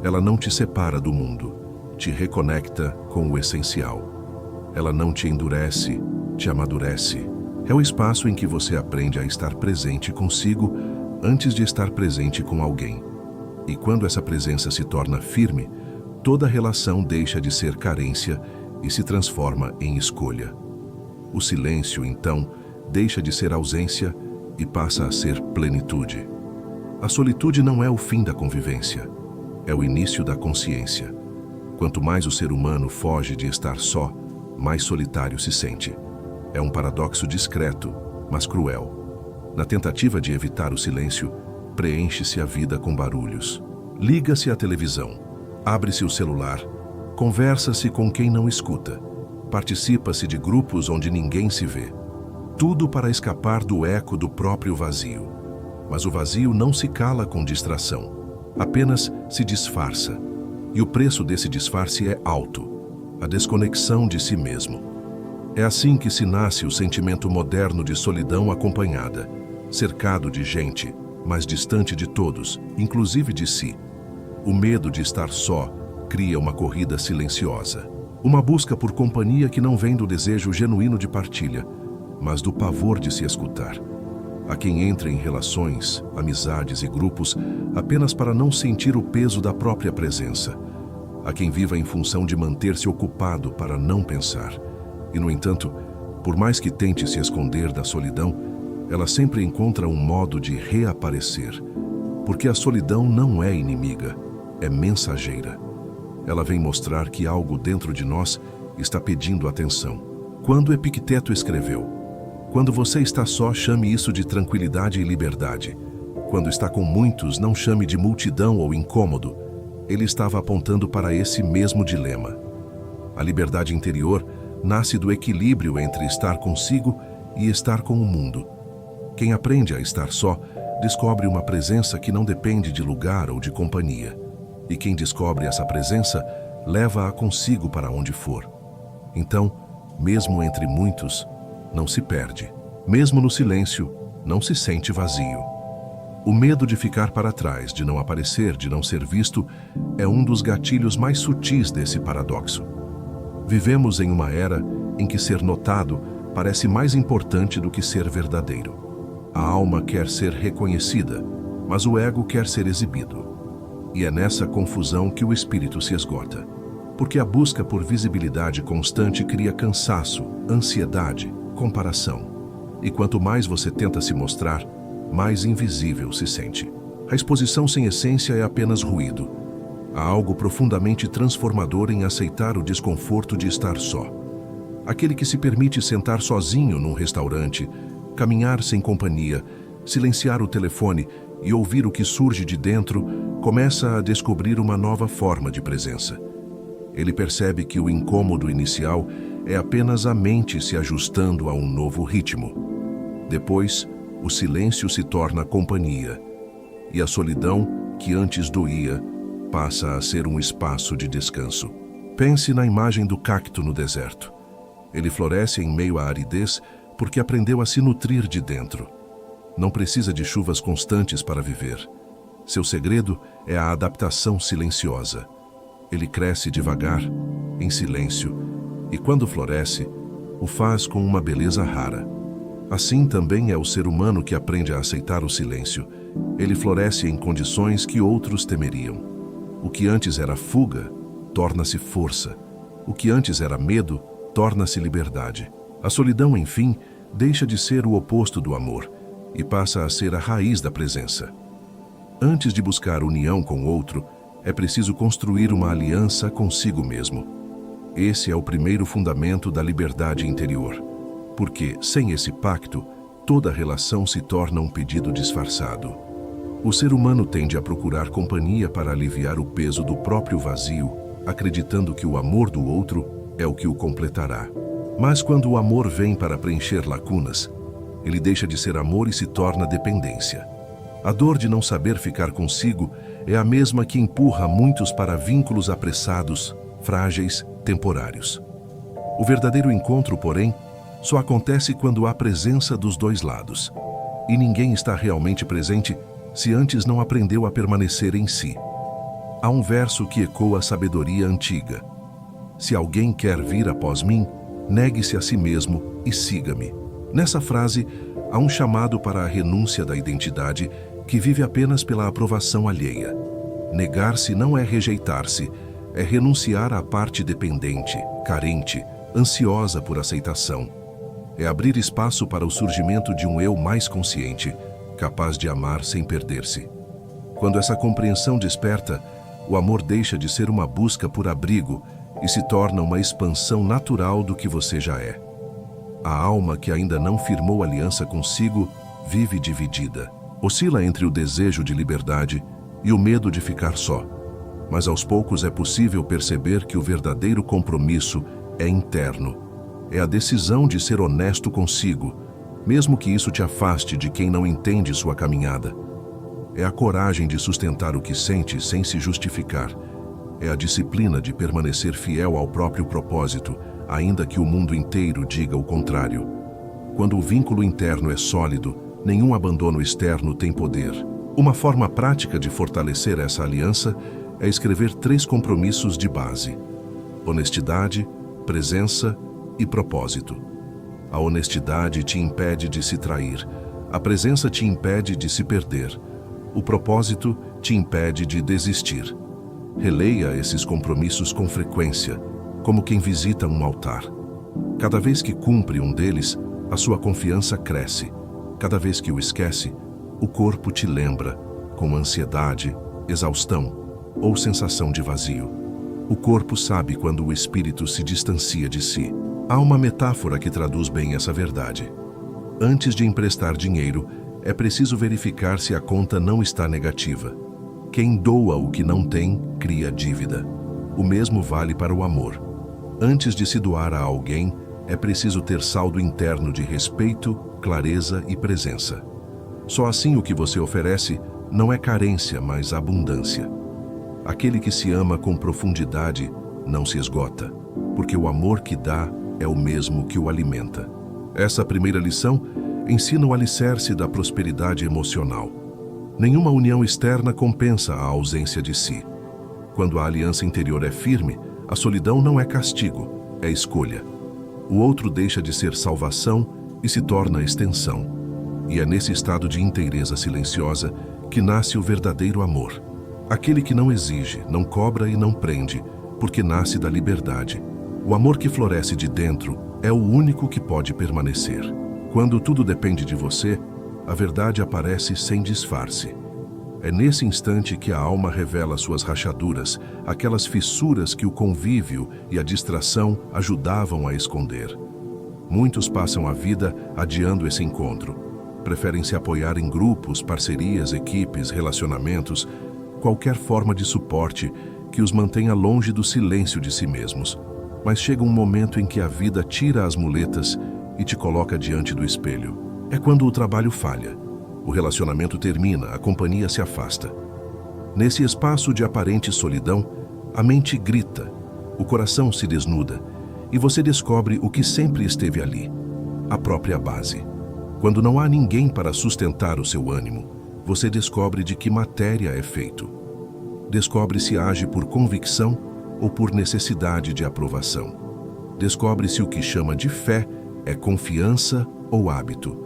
Ela não te separa do mundo, te reconecta com o essencial. Ela não te endurece, te amadurece. É o espaço em que você aprende a estar presente consigo antes de estar presente com alguém. E quando essa presença se torna firme, toda relação deixa de ser carência e se transforma em escolha. O silêncio, então, deixa de ser ausência e passa a ser plenitude. A solitude não é o fim da convivência, é o início da consciência. Quanto mais o ser humano foge de estar só, mais solitário se sente. É um paradoxo discreto, mas cruel. Na tentativa de evitar o silêncio, preenche-se a vida com barulhos. Liga-se à televisão, abre-se o celular, conversa-se com quem não escuta, participa-se de grupos onde ninguém se vê. Tudo para escapar do eco do próprio vazio. Mas o vazio não se cala com distração, apenas se disfarça. E o preço desse disfarce é alto, a desconexão de si mesmo. É assim que se nasce o sentimento moderno de solidão acompanhada, cercado de gente, mas distante de todos, inclusive de si. O medo de estar só cria uma corrida silenciosa, uma busca por companhia que não vem do desejo genuíno de partilha, mas do pavor de se escutar. Há quem entre em relações, amizades e grupos apenas para não sentir o peso da própria presença. Há quem viva em função de manter-se ocupado para não pensar. E, no entanto, por mais que tente se esconder da solidão, ela sempre encontra um modo de reaparecer. Porque a solidão não é inimiga, é mensageira. Ela vem mostrar que algo dentro de nós está pedindo atenção. Quando Epicteto escreveu: "Quando você está só, chame isso de tranquilidade e liberdade. Quando está com muitos, não chame de multidão ou incômodo." Ele estava apontando para esse mesmo dilema. A liberdade interior nasce do equilíbrio entre estar consigo e estar com o mundo. Quem aprende a estar só, descobre uma presença que não depende de lugar ou de companhia. E quem descobre essa presença, leva-a consigo para onde for. Então, mesmo entre muitos, não se perde. Mesmo no silêncio, não se sente vazio. O medo de ficar para trás, de não aparecer, de não ser visto, é um dos gatilhos mais sutis desse paradoxo. Vivemos em uma era em que ser notado parece mais importante do que ser verdadeiro. A alma quer ser reconhecida, mas o ego quer ser exibido. E é nessa confusão que o espírito se esgota. Porque a busca por visibilidade constante cria cansaço, ansiedade, comparação. E quanto mais você tenta se mostrar, mais invisível se sente. A exposição sem essência é apenas ruído. Há algo profundamente transformador em aceitar o desconforto de estar só. Aquele que se permite sentar sozinho num restaurante, caminhar sem companhia, silenciar o telefone e ouvir o que surge de dentro, começa a descobrir uma nova forma de presença. Ele percebe que o incômodo inicial é apenas a mente se ajustando a um novo ritmo. Depois, o silêncio se torna companhia, e a solidão, que antes doía, passa a ser um espaço de descanso. Pense na imagem do cacto no deserto. Ele floresce em meio à aridez porque aprendeu a se nutrir de dentro. Não precisa de chuvas constantes para viver. Seu segredo é a adaptação silenciosa. Ele cresce devagar, em silêncio, e quando floresce, o faz com uma beleza rara. Assim também é o ser humano que aprende a aceitar o silêncio. Ele floresce em condições que outros temeriam. O que antes era fuga, torna-se força. O que antes era medo, torna-se liberdade. A solidão, enfim, deixa de ser o oposto do amor e passa a ser a raiz da presença. Antes de buscar união com outro, é preciso construir uma aliança consigo mesmo. Esse é o primeiro fundamento da liberdade interior. Porque, sem esse pacto, toda relação se torna um pedido disfarçado. O ser humano tende a procurar companhia para aliviar o peso do próprio vazio, acreditando que o amor do outro é o que o completará. Mas quando o amor vem para preencher lacunas, Ele deixa de ser amor e se torna dependência. A dor de não saber ficar consigo é a mesma que empurra muitos para vínculos apressados, frágeis, temporários. O verdadeiro encontro, porém, só acontece quando há presença dos dois lados. E ninguém está realmente presente se antes não aprendeu a permanecer em si. Há um verso que ecoa a sabedoria antiga. Se alguém quer vir após mim, negue-se a si mesmo e siga-me. Nessa frase, há um chamado para a renúncia da identidade que vive apenas pela aprovação alheia. Negar-se não é rejeitar-se, é renunciar à parte dependente, carente, ansiosa por aceitação. É abrir espaço para o surgimento de um eu mais consciente, capaz de amar sem perder-se. Quando essa compreensão desperta, o amor deixa de ser uma busca por abrigo e se torna uma expansão natural do que você já é. A alma que ainda não firmou aliança consigo vive dividida. Oscila entre o desejo de liberdade e o medo de ficar só. Mas aos poucos é possível perceber que o verdadeiro compromisso é interno. É a decisão de ser honesto consigo, mesmo que isso te afaste de quem não entende sua caminhada. É a coragem de sustentar o que sente sem se justificar. É a disciplina de permanecer fiel ao próprio propósito, ainda que o mundo inteiro diga o contrário. Quando o vínculo interno é sólido, nenhum abandono externo tem poder. Uma forma prática de fortalecer essa aliança é escrever 3 compromissos de base: honestidade, presença e propósito. A honestidade te impede de se trair, a presença te impede de se perder, o propósito te impede de desistir. Releia esses compromissos com frequência, como quem visita um altar. Cada vez que cumpre um deles, a sua confiança cresce. Cada vez que o esquece, o corpo te lembra, com ansiedade, exaustão ou sensação de vazio. O corpo sabe quando o espírito se distancia de si. Há uma metáfora que traduz bem essa verdade. Antes de emprestar dinheiro, é preciso verificar se a conta não está negativa. Quem doa o que não tem, cria dívida. O mesmo vale para o amor. Antes de se doar a alguém, é preciso ter saldo interno de respeito, clareza e presença. Só assim o que você oferece não é carência, mas abundância. Aquele que se ama com profundidade não se esgota, porque o amor que dá é o mesmo que o alimenta. Essa primeira lição ensina o alicerce da prosperidade emocional. Nenhuma união externa compensa a ausência de si. Quando a aliança interior é firme, a solidão não é castigo, é escolha. O outro deixa de ser salvação e se torna extensão. E é nesse estado de inteireza silenciosa que nasce o verdadeiro amor. Aquele que não exige, não cobra e não prende, porque nasce da liberdade. O amor que floresce de dentro é o único que pode permanecer. Quando tudo depende de você, a verdade aparece sem disfarce. É nesse instante que a alma revela suas rachaduras, aquelas fissuras que o convívio e a distração ajudavam a esconder. Muitos passam a vida adiando esse encontro. Preferem se apoiar em grupos, parcerias, equipes, relacionamentos, qualquer forma de suporte que os mantenha longe do silêncio de si mesmos. Mas chega um momento em que a vida tira as muletas e te coloca diante do espelho. É quando o trabalho falha. O relacionamento termina, a companhia se afasta. Nesse espaço de aparente solidão, a mente grita, o coração se desnuda e você descobre o que sempre esteve ali, a própria base. Quando não há ninguém para sustentar o seu ânimo, você descobre de que matéria é feito. Descobre se age por convicção ou por necessidade de aprovação. Descobre se o que chama de fé é confiança ou hábito.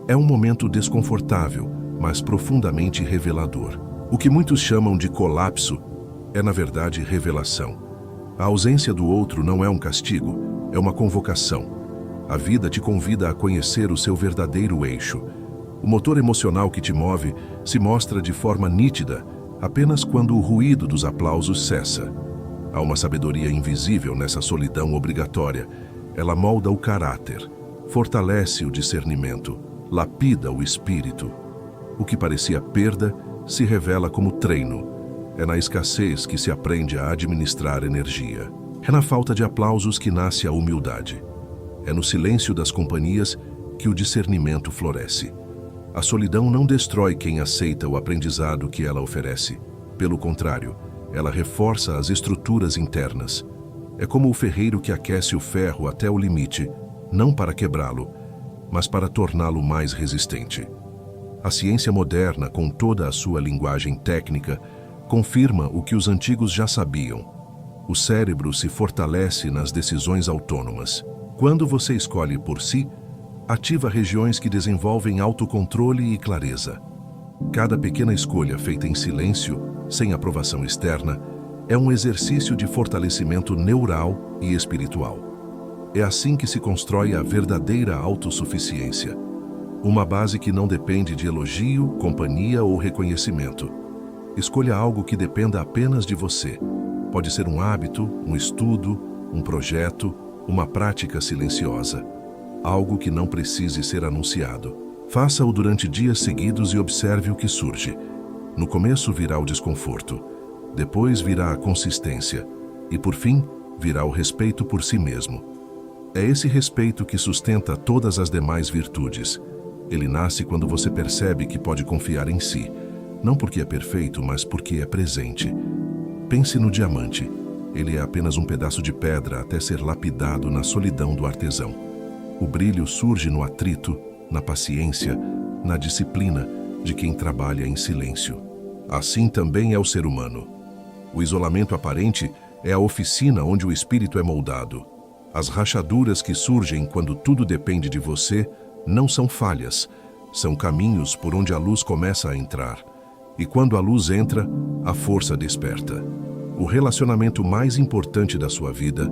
É um momento desconfortável, mas profundamente revelador. O que muitos chamam de colapso é, na verdade, revelação. A ausência do outro não é um castigo, é uma convocação. A vida te convida a conhecer o seu verdadeiro eixo. O motor emocional que te move se mostra de forma nítida apenas quando o ruído dos aplausos cessa. Há uma sabedoria invisível nessa solidão obrigatória. Ela molda o caráter, fortalece o discernimento, lapida o espírito. O que parecia perda se revela como treino. É na escassez que se aprende a administrar energia. É na falta de aplausos que nasce a humildade. É no silêncio das companhias que o discernimento floresce. A solidão não destrói quem aceita o aprendizado que ela oferece. Pelo contrário, ela reforça as estruturas internas. É como o ferreiro que aquece o ferro até o limite, não para quebrá-lo, mas para torná-lo mais resistente. A ciência moderna, com toda a sua linguagem técnica, confirma o que os antigos já sabiam. O cérebro se fortalece nas decisões autônomas. Quando você escolhe por si, ativa regiões que desenvolvem autocontrole e clareza. Cada pequena escolha feita em silêncio, sem aprovação externa, é um exercício de fortalecimento neural e espiritual. É assim que se constrói a verdadeira autossuficiência. Uma base que não depende de elogio, companhia ou reconhecimento. Escolha algo que dependa apenas de você. Pode ser um hábito, um estudo, um projeto, uma prática silenciosa. Algo que não precise ser anunciado. Faça-o durante dias seguidos e observe o que surge. No começo virá o desconforto. Depois virá a consistência. E por fim, virá o respeito por si mesmo. É esse respeito que sustenta todas as demais virtudes. Ele nasce quando você percebe que pode confiar em si. Não porque é perfeito, mas porque é presente. Pense no diamante. Ele é apenas um pedaço de pedra até ser lapidado na solidão do artesão. O brilho surge no atrito, na paciência, na disciplina de quem trabalha em silêncio. Assim também é o ser humano. O isolamento aparente é a oficina onde o espírito é moldado. As rachaduras que surgem quando tudo depende de você não são falhas, são caminhos por onde a luz começa a entrar. E quando a luz entra, a força desperta. O relacionamento mais importante da sua vida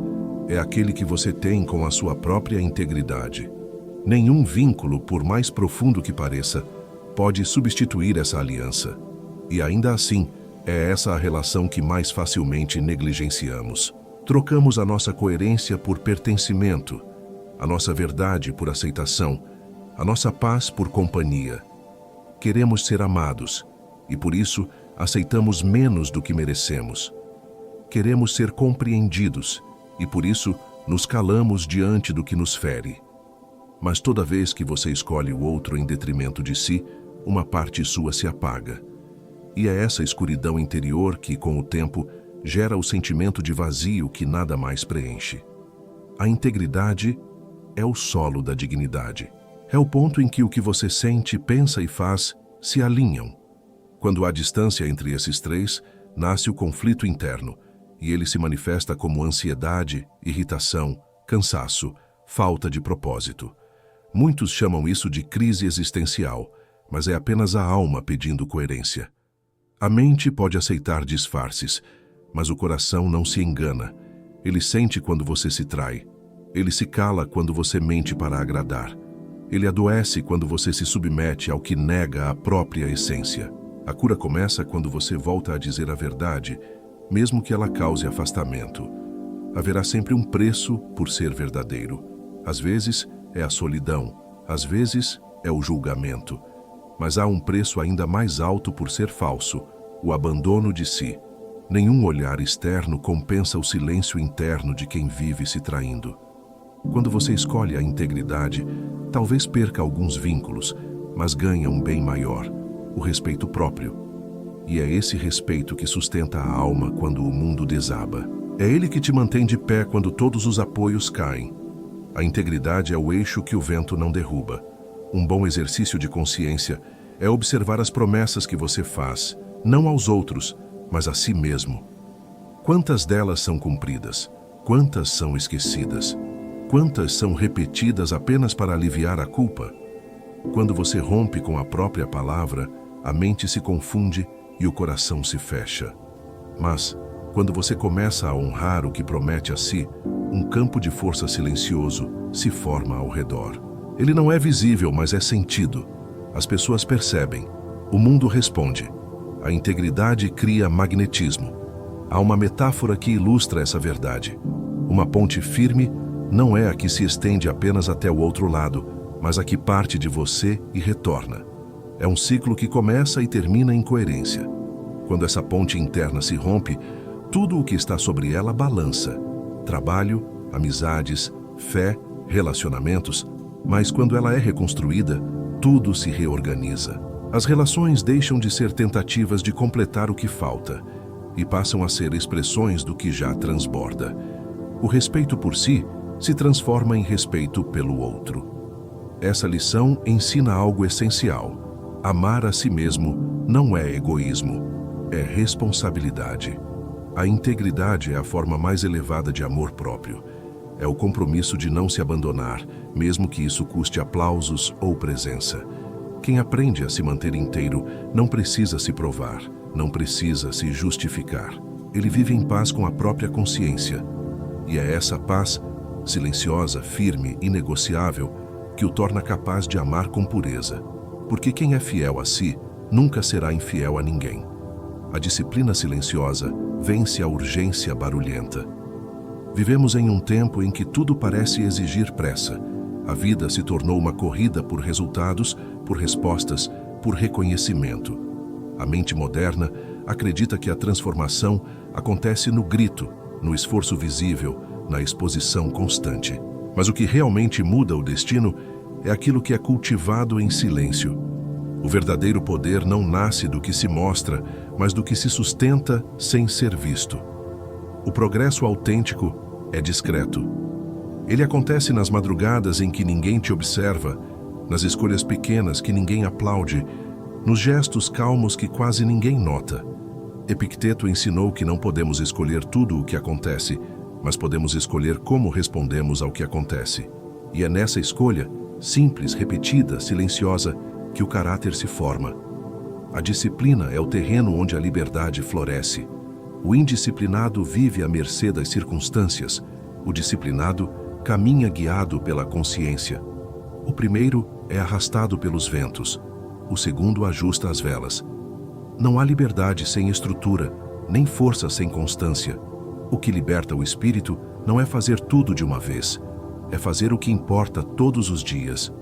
é aquele que você tem com a sua própria integridade. Nenhum vínculo, por mais profundo que pareça, pode substituir essa aliança. E ainda assim, é essa a relação que mais facilmente negligenciamos. Trocamos a nossa coerência por pertencimento, a nossa verdade por aceitação, a nossa paz por companhia. Queremos ser amados e, por isso, aceitamos menos do que merecemos. Queremos ser compreendidos e, por isso, nos calamos diante do que nos fere. Mas toda vez que você escolhe o outro em detrimento de si, uma parte sua se apaga. E é essa escuridão interior que, com o tempo, gera o sentimento de vazio que nada mais preenche. A integridade é o solo da dignidade. É o ponto em que o que você sente, pensa e faz se alinham. Quando há distância entre esses três, nasce o conflito interno, e ele se manifesta como ansiedade, irritação, cansaço, falta de propósito. Muitos chamam isso de crise existencial, mas é apenas a alma pedindo coerência. A mente pode aceitar disfarces, mas o coração não se engana. Ele sente quando você se trai. Ele se cala quando você mente para agradar. Ele adoece quando você se submete ao que nega a própria essência. A cura começa quando você volta a dizer a verdade, mesmo que ela cause afastamento. Haverá sempre um preço por ser verdadeiro. Às vezes é a solidão, às vezes é o julgamento. Mas há um preço ainda mais alto por ser falso, o abandono de si. Nenhum olhar externo compensa o silêncio interno de quem vive se traindo. Quando você escolhe a integridade, talvez perca alguns vínculos, mas ganha um bem maior, o respeito próprio. E é esse respeito que sustenta a alma quando o mundo desaba. É ele que te mantém de pé quando todos os apoios caem. A integridade é o eixo que o vento não derruba. Um bom exercício de consciência é observar as promessas que você faz, não aos outros, mas a si mesmo. Quantas delas são cumpridas? Quantas são esquecidas? Quantas são repetidas apenas para aliviar a culpa? Quando você rompe com a própria palavra, a mente se confunde e o coração se fecha. Mas, quando você começa a honrar o que promete a si, um campo de força silencioso se forma ao redor. Ele não é visível, mas é sentido. As pessoas percebem. O mundo responde. A integridade cria magnetismo. Há uma metáfora que ilustra essa verdade. Uma ponte firme não é a que se estende apenas até o outro lado, mas a que parte de você e retorna. É um ciclo que começa e termina em coerência. Quando essa ponte interna se rompe, tudo o que está sobre ela balança. Trabalho, amizades, fé, relacionamentos, Mas quando ela é reconstruída, tudo se reorganiza. As relações deixam de ser tentativas de completar o que falta e passam a ser expressões do que já transborda. O respeito por si se transforma em respeito pelo outro. Essa lição ensina algo essencial. Amar a si mesmo não é egoísmo, é responsabilidade. A integridade é a forma mais elevada de amor próprio. É o compromisso de não se abandonar, mesmo que isso custe aplausos ou presença. Quem aprende a se manter inteiro não precisa se provar, não precisa se justificar. Ele vive em paz com a própria consciência. E é essa paz, silenciosa, firme, inegociável, que o torna capaz de amar com pureza. Porque quem é fiel a si nunca será infiel a ninguém. A disciplina silenciosa vence a urgência barulhenta. Vivemos em um tempo em que tudo parece exigir pressa. A vida se tornou uma corrida por resultados, por respostas, por reconhecimento. A mente moderna acredita que a transformação acontece no grito, no esforço visível, na exposição constante. Mas o que realmente muda o destino é aquilo que é cultivado em silêncio. O verdadeiro poder não nasce do que se mostra, mas do que se sustenta sem ser visto. O progresso autêntico é discreto. Ele acontece nas madrugadas em que ninguém te observa, nas escolhas pequenas que ninguém aplaude, nos gestos calmos que quase ninguém nota. Epicteto ensinou que não podemos escolher tudo o que acontece, mas podemos escolher como respondemos ao que acontece. E é nessa escolha, simples, repetida, silenciosa, que o caráter se forma. A disciplina é o terreno onde a liberdade floresce. O indisciplinado vive à mercê das circunstâncias. O disciplinado caminha guiado pela consciência. O primeiro é arrastado pelos ventos. O segundo ajusta as velas. Não há liberdade sem estrutura, nem força sem constância. O que liberta o espírito não é fazer tudo de uma vez, é fazer o que importa todos os dias.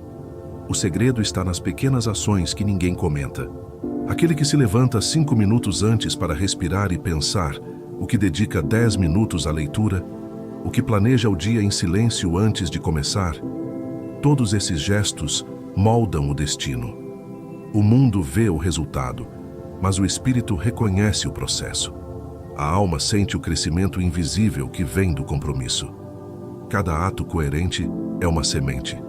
O segredo está nas pequenas ações que ninguém comenta. Aquele que se levanta 5 minutos antes para respirar e pensar, o que dedica 10 minutos à leitura, o que planeja o dia em silêncio antes de começar. Todos esses gestos moldam o destino. O mundo vê o resultado, mas o espírito reconhece o processo. A alma sente o crescimento invisível que vem do compromisso. Cada ato coerente é uma semente.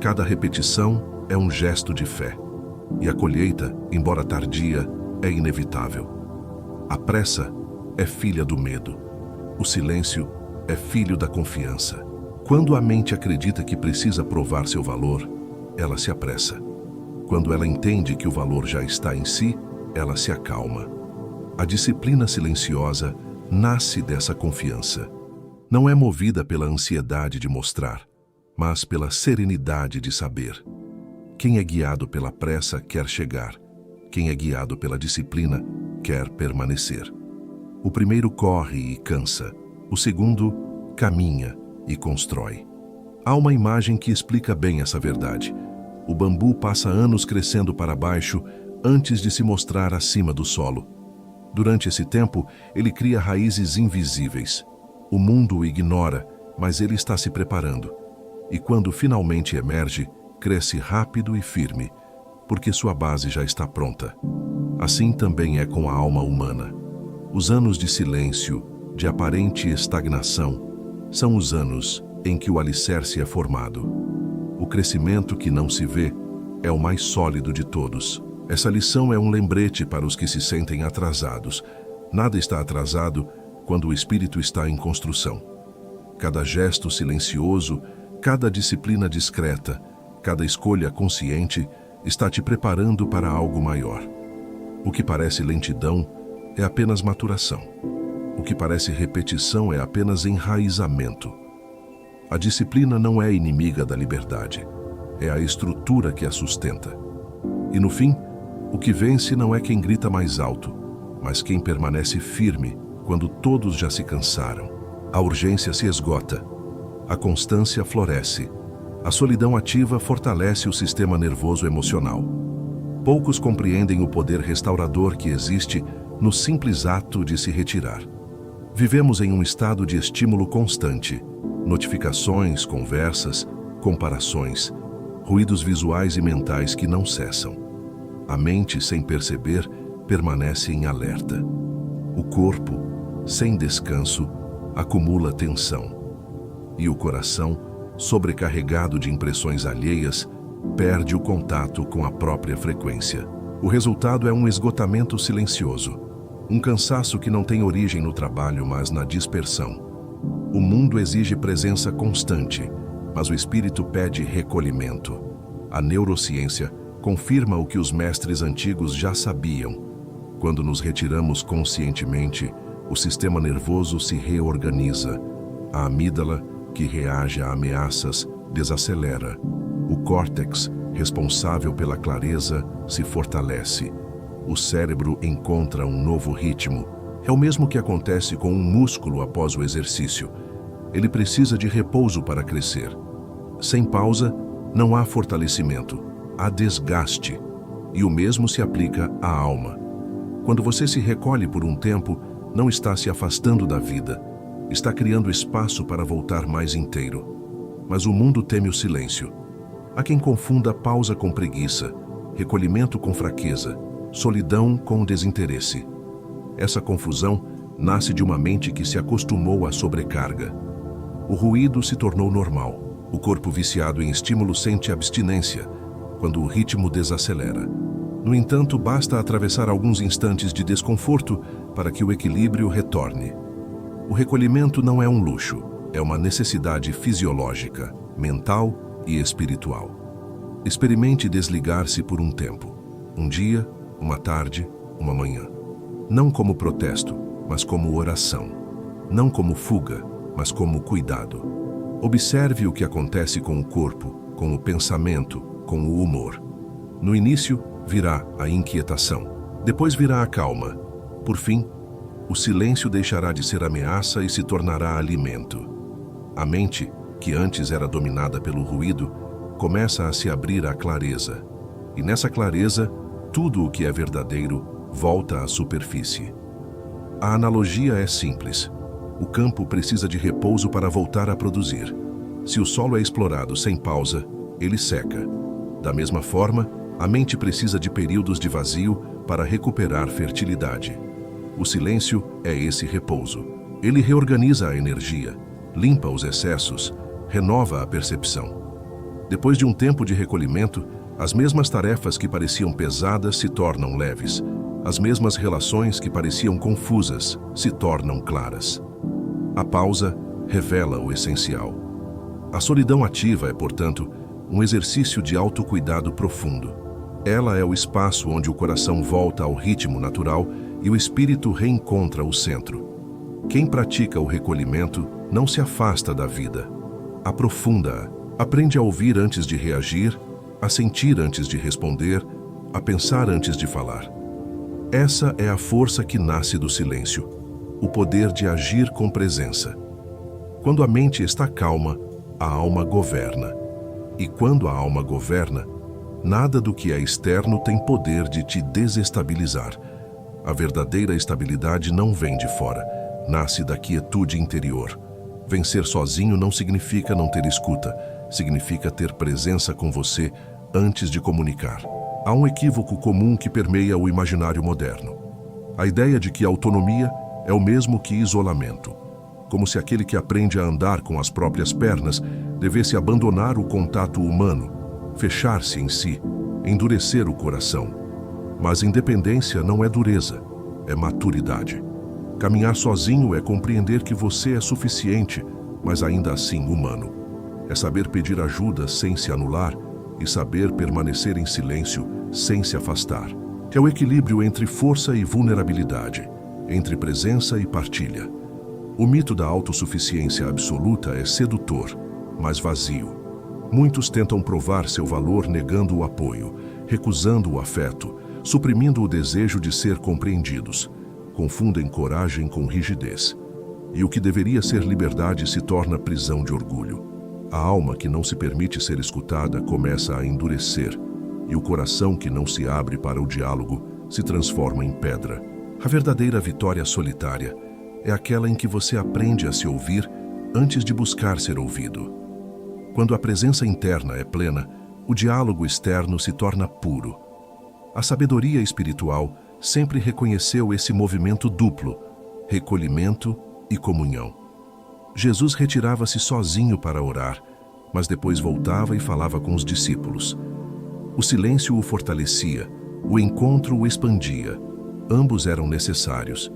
Cada repetição é um gesto de fé. E a colheita, embora tardia, é inevitável. A pressa é filha do medo. O silêncio é filho da confiança. Quando a mente acredita que precisa provar seu valor, ela se apressa. Quando ela entende que o valor já está em si, ela se acalma. A disciplina silenciosa nasce dessa confiança. Não é movida pela ansiedade de mostrar, mas pela serenidade de saber. Quem é guiado pela pressa quer chegar. Quem é guiado pela disciplina quer permanecer. O primeiro corre e cansa. O segundo caminha e constrói. Há uma imagem que explica bem essa verdade. O bambu passa anos crescendo para baixo antes de se mostrar acima do solo. Durante esse tempo, ele cria raízes invisíveis. O mundo o ignora, mas ele está se preparando. E quando finalmente emerge, cresce rápido e firme, porque sua base já está pronta. Assim também é com a alma humana. Os anos de silêncio, de aparente estagnação, são os anos em que o alicerce é formado. O crescimento que não se vê é o mais sólido de todos. Essa lição é um lembrete para os que se sentem atrasados. Nada está atrasado quando o espírito está em construção. Cada gesto silencioso, cada disciplina discreta, cada escolha consciente está te preparando para algo maior. O que parece lentidão é apenas maturação. O que parece repetição é apenas enraizamento. A disciplina não é inimiga da liberdade. É a estrutura que a sustenta. E no fim, o que vence não é quem grita mais alto, mas quem permanece firme quando todos já se cansaram. A urgência se esgota. A constância floresce. A solidão ativa fortalece o sistema nervoso emocional. Poucos compreendem o poder restaurador que existe no simples ato de se retirar. Vivemos em um estado de estímulo constante. Notificações, conversas, comparações. ruídos visuais e mentais que não cessam. A mente, sem perceber, permanece em alerta. O corpo, sem descanso, acumula tensão. E o coração, sobrecarregado de impressões alheias, perde o contato com a própria frequência. O resultado é um esgotamento silencioso, um cansaço que não tem origem no trabalho, mas na dispersão. O mundo exige presença constante, mas o espírito pede recolhimento. A neurociência confirma o que os mestres antigos já sabiam. Quando nos retiramos conscientemente, o sistema nervoso se reorganiza. A amígdala, que reage a ameaças, desacelera. O córtex, responsável pela clareza, se fortalece. O cérebro encontra um novo ritmo. É o mesmo que acontece com um músculo após o exercício. Ele precisa de repouso para crescer. Sem pausa, não há fortalecimento, há desgaste. E o mesmo se aplica à alma. Quando você se recolhe por um tempo, não está se afastando da vida. Está criando espaço para voltar mais inteiro. Mas o mundo teme o silêncio. Há quem confunda pausa com preguiça, recolhimento com fraqueza, solidão com desinteresse. Essa confusão nasce de uma mente que se acostumou à sobrecarga. O ruído se tornou normal. O corpo viciado em estímulo sente abstinência, quando o ritmo desacelera. No entanto, basta atravessar alguns instantes de desconforto para que o equilíbrio retorne. O recolhimento não é um luxo, é uma necessidade fisiológica, mental e espiritual. Experimente desligar-se por um tempo. Um dia, uma tarde, uma manhã. Não como protesto, mas como oração. Não como fuga, mas como cuidado. Observe o que acontece com o corpo, com o pensamento, com o humor. No início, virá a inquietação. Depois virá a calma. Por fim, o silêncio deixará de ser ameaça e se tornará alimento. A mente, que antes era dominada pelo ruído, começa a se abrir à clareza. E nessa clareza, tudo o que é verdadeiro volta à superfície. A analogia é simples. O campo precisa de repouso para voltar a produzir. Se o solo é explorado sem pausa, ele seca. Da mesma forma, a mente precisa de períodos de vazio para recuperar fertilidade. O silêncio é esse repouso. Ele reorganiza a energia, limpa os excessos, renova a percepção. Depois de um tempo de recolhimento, as mesmas tarefas que pareciam pesadas se tornam leves. As mesmas relações que pareciam confusas se tornam claras. A pausa revela o essencial. A solidão ativa é, portanto, um exercício de autocuidado profundo. Ela é o espaço onde o coração volta ao ritmo natural e o espírito reencontra o centro. Quem pratica o recolhimento não se afasta da vida. Aprofunda-a. Aprende a ouvir antes de reagir, a sentir antes de responder, a pensar antes de falar. Essa é a força que nasce do silêncio, o poder de agir com presença. Quando a mente está calma, a alma governa. E quando a alma governa, nada do que é externo tem poder de te desestabilizar. A verdadeira estabilidade não vem de fora, nasce da quietude interior. Vencer sozinho não significa não ter escuta, significa ter presença com você antes de comunicar. Há um equívoco comum que permeia o imaginário moderno. A ideia de que autonomia é o mesmo que isolamento, como se aquele que aprende a andar com as próprias pernas devesse abandonar o contato humano, fechar-se em si, endurecer o coração. Mas independência não é dureza, é maturidade. Caminhar sozinho é compreender que você é suficiente, mas ainda assim humano. É saber pedir ajuda sem se anular e saber permanecer em silêncio sem se afastar. É o equilíbrio entre força e vulnerabilidade, entre presença e partilha. O mito da autossuficiência absoluta é sedutor, mas vazio. Muitos tentam provar seu valor negando o apoio, recusando o afeto, suprimindo o desejo de ser compreendidos. Confundem coragem com rigidez. E o que deveria ser liberdade se torna prisão de orgulho. A alma que não se permite ser escutada começa a endurecer, e o coração que não se abre para o diálogo se transforma em pedra. A verdadeira vitória solitária é aquela em que você aprende a se ouvir antes de buscar ser ouvido. Quando a presença interna é plena, o diálogo externo se torna puro. A sabedoria espiritual sempre reconheceu esse movimento duplo, recolhimento e comunhão. Jesus retirava-se sozinho para orar, mas depois voltava e falava com os discípulos. O silêncio o fortalecia, o encontro o expandia. Ambos eram necessários.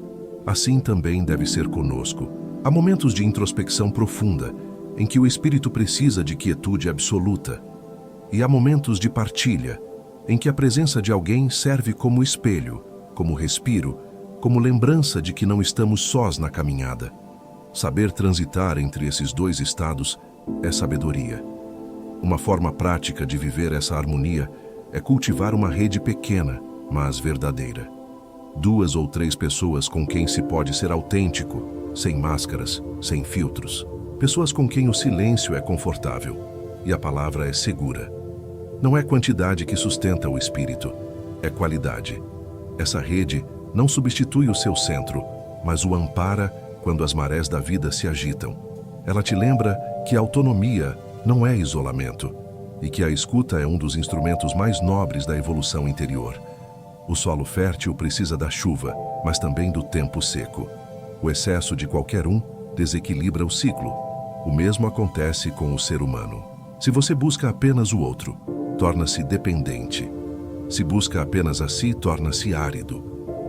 Assim também deve ser conosco. Há momentos de introspecção profunda, em que o espírito precisa de quietude absoluta. E há momentos de partilha, em que a presença de alguém serve como espelho, como respiro, como lembrança de que não estamos sós na caminhada. Saber transitar entre esses dois estados é sabedoria. Uma forma prática de viver essa harmonia é cultivar uma rede pequena, mas verdadeira. 2 ou 3 pessoas com quem se pode ser autêntico, sem máscaras, sem filtros. Pessoas com quem o silêncio é confortável e a palavra é segura. Não é quantidade que sustenta o espírito, é qualidade. Essa rede não substitui o seu centro, mas o ampara quando as marés da vida se agitam. Ela te lembra que a autonomia não é isolamento e que a escuta é um dos instrumentos mais nobres da evolução interior. O solo fértil precisa da chuva, mas também do tempo seco. O excesso de qualquer um desequilibra o ciclo. O mesmo acontece com o ser humano. Se você busca apenas o outro, torna-se dependente. Se busca apenas a si, torna-se árido.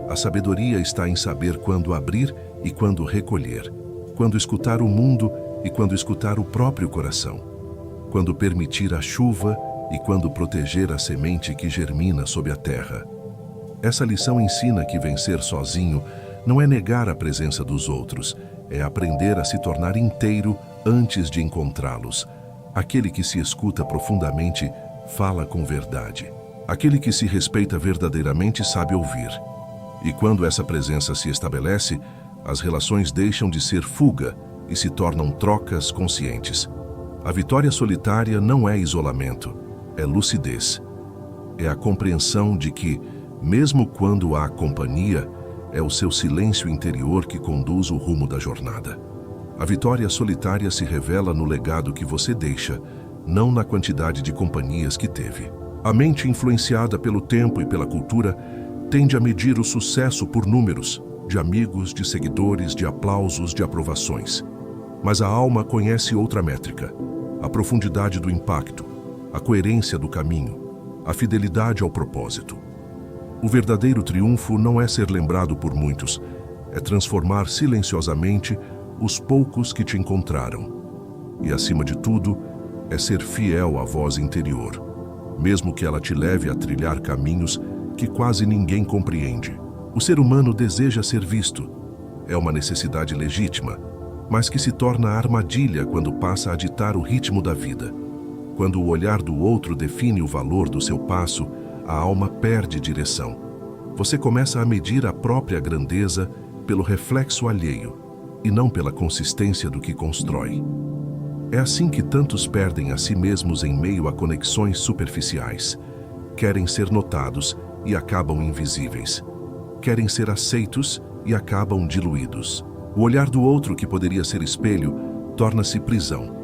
A sabedoria está em saber quando abrir e quando recolher, quando escutar o mundo e quando escutar o próprio coração, quando permitir a chuva e quando proteger a semente que germina sob a terra. Essa lição ensina que vencer sozinho não é negar a presença dos outros, é aprender a se tornar inteiro antes de encontrá-los. Aquele que se escuta profundamente fala com verdade. Aquele que se respeita verdadeiramente sabe ouvir. E quando essa presença se estabelece, as relações deixam de ser fuga e se tornam trocas conscientes. A vitória solitária não é isolamento, é lucidez. É a compreensão de que, mesmo quando há companhia, é o seu silêncio interior que conduz o rumo da jornada. A vitória solitária se revela no legado que você deixa, não na quantidade de companhias que teve. A mente influenciada pelo tempo e pela cultura tende a medir o sucesso por números, de amigos, de seguidores, de aplausos, de aprovações. Mas a alma conhece outra métrica: a profundidade do impacto, a coerência do caminho, a fidelidade ao propósito. O verdadeiro triunfo não é ser lembrado por muitos, é transformar silenciosamente os poucos que te encontraram. E, acima de tudo, é ser fiel à voz interior, mesmo que ela te leve a trilhar caminhos que quase ninguém compreende. O ser humano deseja ser visto. É uma necessidade legítima, mas que se torna armadilha quando passa a ditar o ritmo da vida. Quando o olhar do outro define o valor do seu passo, a alma perde direção. Você começa a medir a própria grandeza pelo reflexo alheio e não pela consistência do que constrói. É assim que tantos perdem a si mesmos em meio a conexões superficiais. Querem ser notados e acabam invisíveis. Querem ser aceitos e acabam diluídos. O olhar do outro, que poderia ser espelho, torna-se prisão.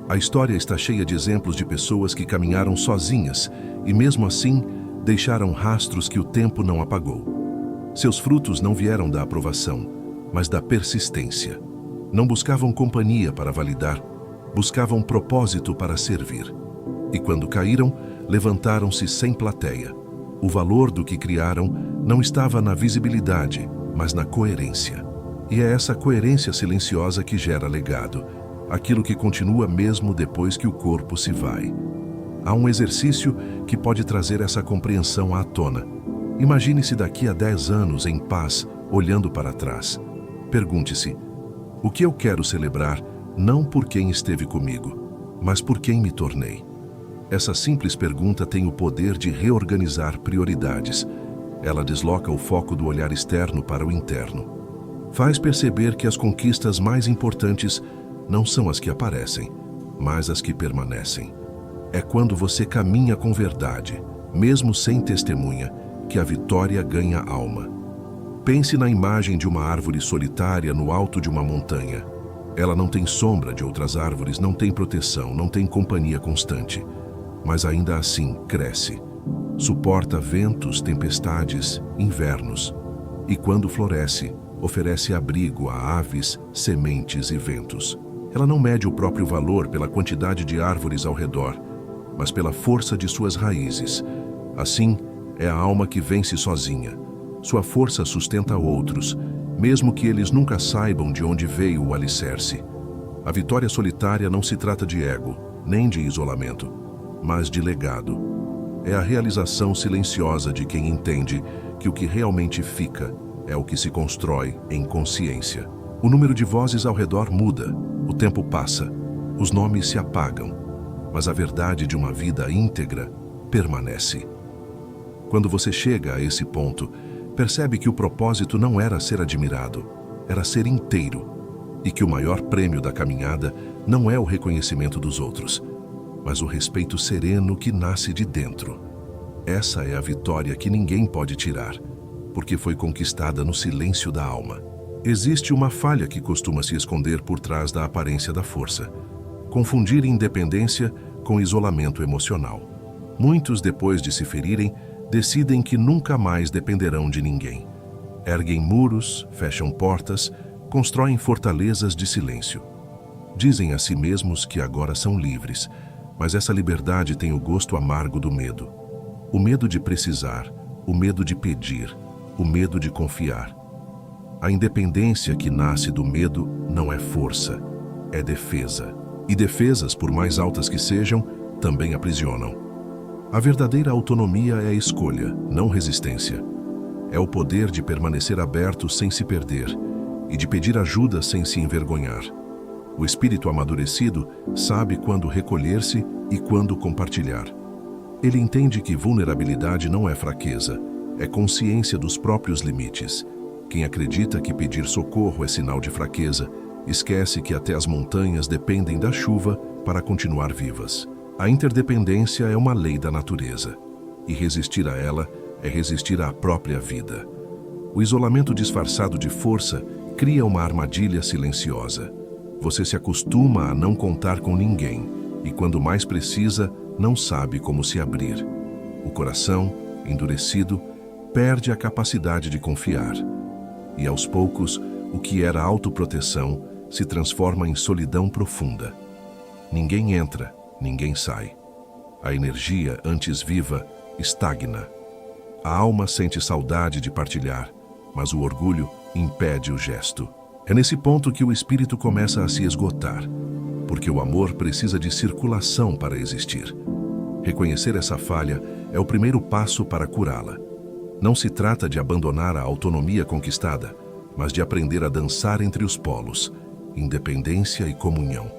A história está cheia de exemplos de pessoas que caminharam sozinhas e, mesmo assim, deixaram rastros que o tempo não apagou. Seus frutos não vieram da aprovação, mas da persistência. Não buscavam companhia para validar, buscavam propósito para servir. E quando caíram, levantaram-se sem plateia. O valor do que criaram não estava na visibilidade, mas na coerência. E é essa coerência silenciosa que gera legado, aquilo que continua mesmo depois que o corpo se vai. Há um exercício que pode trazer essa compreensão à tona. Imagine-se daqui a 10 anos em paz, olhando para trás. Pergunte-se: o que eu quero celebrar não por quem esteve comigo, mas por quem me tornei? Essa simples pergunta tem o poder de reorganizar prioridades. Ela desloca o foco do olhar externo para o interno. Faz perceber que as conquistas mais importantes não são as que aparecem, mas as que permanecem. É quando você caminha com verdade, mesmo sem testemunha, que a vitória ganha alma. Pense na imagem de uma árvore solitária no alto de uma montanha. Ela não tem sombra de outras árvores, não tem proteção, não tem companhia constante. mas ainda assim cresce. Suporta ventos, tempestades, invernos. E quando floresce, oferece abrigo a aves, sementes e ventos. Ela não mede o próprio valor pela quantidade de árvores ao redor, mas pela força de suas raízes. Assim, é a alma que vence sozinha. Sua força sustenta outros, mesmo que eles nunca saibam de onde veio o alicerce. A vitória solitária não se trata de ego, nem de isolamento, mas de legado. É a realização silenciosa de quem entende que o que realmente fica é o que se constrói em consciência. O número de vozes ao redor muda, o tempo passa, os nomes se apagam, mas a verdade de uma vida íntegra permanece. Quando você chega a esse ponto, percebe que o propósito não era ser admirado, era ser inteiro, e que o maior prêmio da caminhada não é o reconhecimento dos outros, mas o respeito sereno que nasce de dentro. Essa é a vitória que ninguém pode tirar, porque foi conquistada no silêncio da alma. Existe uma falha que costuma se esconder por trás da aparência da força: confundir independência com isolamento emocional. Muitos, depois de se ferirem, decidem que nunca mais dependerão de ninguém. Erguem muros, fecham portas, constroem fortalezas de silêncio. Dizem a si mesmos que agora são livres, mas essa liberdade tem o gosto amargo do medo. O medo de precisar, o medo de pedir, o medo de confiar. A independência que nasce do medo não é força, é defesa. E defesas, por mais altas que sejam, também aprisionam. A verdadeira autonomia é a escolha, não resistência. É o poder de permanecer aberto sem se perder e de pedir ajuda sem se envergonhar. O espírito amadurecido sabe quando recolher-se e quando compartilhar. Ele entende que vulnerabilidade não é fraqueza, é consciência dos próprios limites. Quem acredita que pedir socorro é sinal de fraqueza, esquece que até as montanhas dependem da chuva para continuar vivas. A interdependência é uma lei da natureza, e resistir a ela é resistir à própria vida. O isolamento disfarçado de força cria uma armadilha silenciosa. Você se acostuma a não contar com ninguém, e quando mais precisa, não sabe como se abrir. O coração, endurecido, perde a capacidade de confiar. E aos poucos, o que era autoproteção se transforma em solidão profunda. Ninguém entra, ninguém sai. A energia, antes viva, estagna. A alma sente saudade de partilhar, mas o orgulho impede o gesto. É nesse ponto que o espírito começa a se esgotar, porque o amor precisa de circulação para existir. Reconhecer essa falha é o primeiro passo para curá-la. Não se trata de abandonar a autonomia conquistada, mas de aprender a dançar entre os polos, independência e comunhão.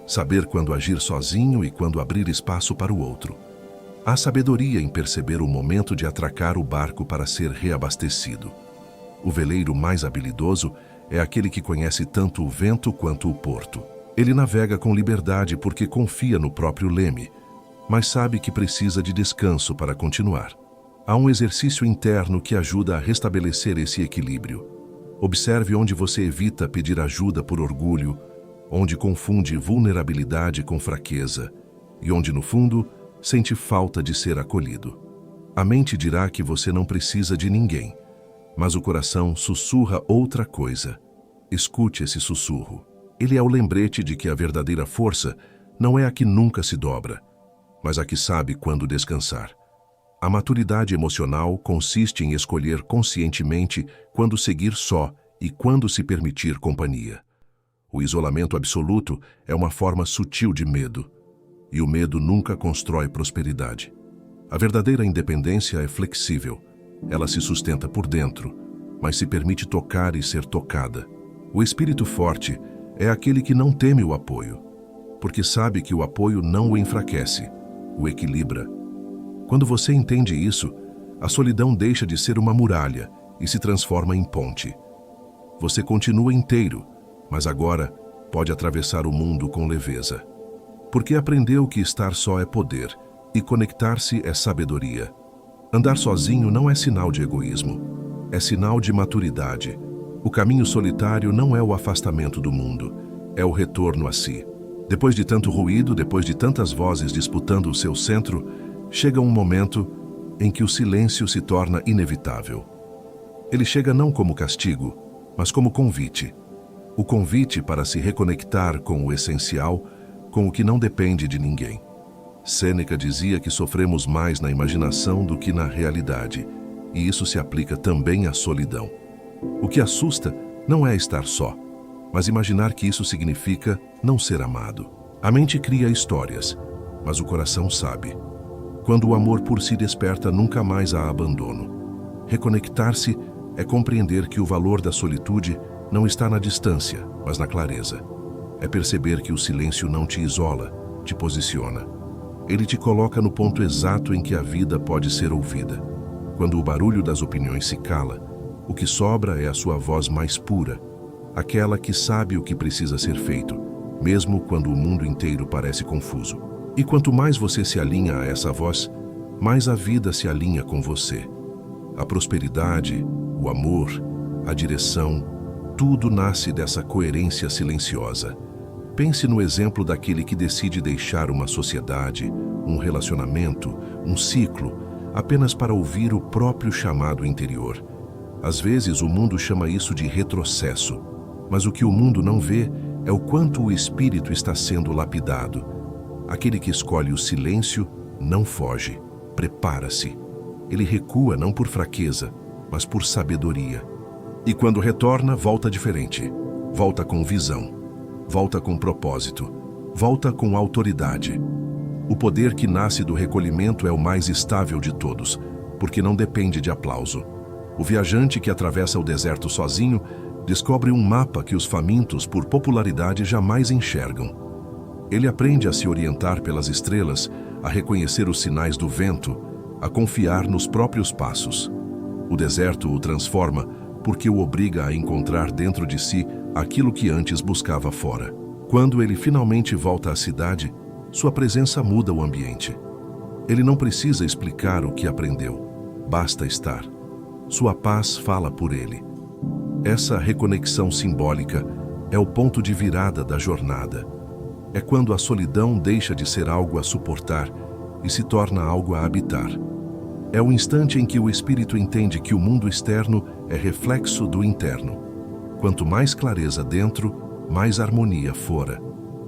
Saber quando agir sozinho e quando abrir espaço para o outro. Há sabedoria em perceber o momento de atracar o barco para ser reabastecido. O veleiro mais habilidoso é aquele que conhece tanto o vento quanto o porto. Ele navega com liberdade porque confia no próprio leme, mas sabe que precisa de descanso para continuar. Há um exercício interno que ajuda a restabelecer esse equilíbrio. Observe onde você evita pedir ajuda por orgulho, onde confunde vulnerabilidade com fraqueza e onde, no fundo, sente falta de ser acolhido. A mente dirá que você não precisa de ninguém, mas o coração sussurra outra coisa. Escute esse sussurro. Ele é o lembrete de que a verdadeira força não é a que nunca se dobra, mas a que sabe quando descansar. A maturidade emocional consiste em escolher conscientemente quando seguir só e quando se permitir companhia. O isolamento absoluto é uma forma sutil de medo, e o medo nunca constrói prosperidade. A verdadeira independência é flexível. Ela se sustenta por dentro, mas se permite tocar e ser tocada. O espírito forte é aquele que não teme o apoio, porque sabe que o apoio não o enfraquece, o equilibra. Quando você entende isso, a solidão deixa de ser uma muralha e se transforma em ponte. Você continua inteiro, mas agora pode atravessar o mundo com leveza. Porque aprendeu que estar só é poder e conectar-se é sabedoria. Andar sozinho não é sinal de egoísmo, é sinal de maturidade. O caminho solitário não é o afastamento do mundo, é o retorno a si. Depois de tanto ruído, depois de tantas vozes disputando o seu centro, chega um momento em que o silêncio se torna inevitável. Ele chega não como castigo, mas como convite. O convite para se reconectar com o essencial, com o que não depende de ninguém. Sêneca dizia que sofremos mais na imaginação do que na realidade, e isso se aplica também à solidão. O que assusta não é estar só, mas imaginar que isso significa não ser amado. A mente cria histórias, mas o coração sabe. Quando o amor por si desperta, nunca mais há abandono. Reconectar-se é compreender que o valor da solitude não está na distância, mas na clareza. É perceber que o silêncio não te isola, te posiciona. Ele te coloca no ponto exato em que a vida pode ser ouvida. Quando o barulho das opiniões se cala, o que sobra é a sua voz mais pura, aquela que sabe o que precisa ser feito, mesmo quando o mundo inteiro parece confuso. E quanto mais você se alinha a essa voz, mais a vida se alinha com você. A prosperidade, o amor, a direção, tudo nasce dessa coerência silenciosa. Pense no exemplo daquele que decide deixar uma sociedade, um relacionamento, um ciclo, apenas para ouvir o próprio chamado interior. Às vezes o mundo chama isso de retrocesso, mas o que o mundo não vê é o quanto o espírito está sendo lapidado. Aquele que escolhe o silêncio não foge, prepara-se. Ele recua não por fraqueza, mas por sabedoria. E quando retorna, volta diferente. Volta com visão. Volta com propósito. Volta com autoridade. O poder que nasce do recolhimento é o mais estável de todos, porque não depende de aplauso. O viajante que atravessa o deserto sozinho descobre um mapa que os famintos por popularidade jamais enxergam. Ele aprende a se orientar pelas estrelas, a reconhecer os sinais do vento, a confiar nos próprios passos. O deserto o transforma porque o obriga a encontrar dentro de si aquilo que antes buscava fora. Quando ele finalmente volta à cidade, sua presença muda o ambiente. Ele não precisa explicar o que aprendeu, basta estar. Sua paz fala por ele. Essa reconexão simbólica é o ponto de virada da jornada. É quando a solidão deixa de ser algo a suportar e se torna algo a habitar. É o instante em que o espírito entende que o mundo externo é reflexo do interno. Quanto mais clareza dentro, mais harmonia fora.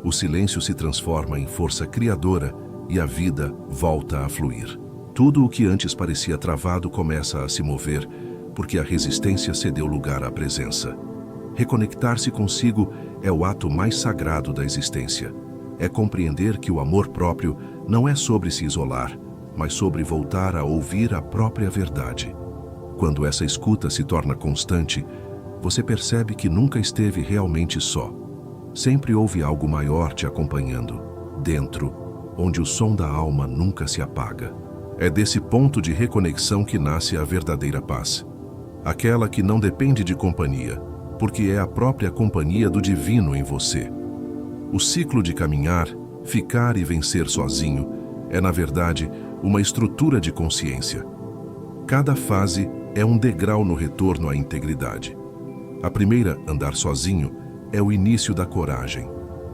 O silêncio se transforma em força criadora e a vida volta a fluir. Tudo o que antes parecia travado começa a se mover, porque a resistência cedeu lugar à presença. Reconectar-se consigo é o ato mais sagrado da existência. É compreender que o amor próprio não é sobre se isolar, mas sobre voltar a ouvir a própria verdade. Quando essa escuta se torna constante, você percebe que nunca esteve realmente só. Sempre houve algo maior te acompanhando, dentro, onde o som da alma nunca se apaga. É desse ponto de reconexão que nasce a verdadeira paz. Aquela que não depende de companhia, porque é a própria companhia do divino em você. O ciclo de caminhar, ficar e vencer sozinho é, na verdade, uma estrutura de consciência. Cada fase é um degrau no retorno à integridade. A primeira, andar sozinho, é o início da coragem.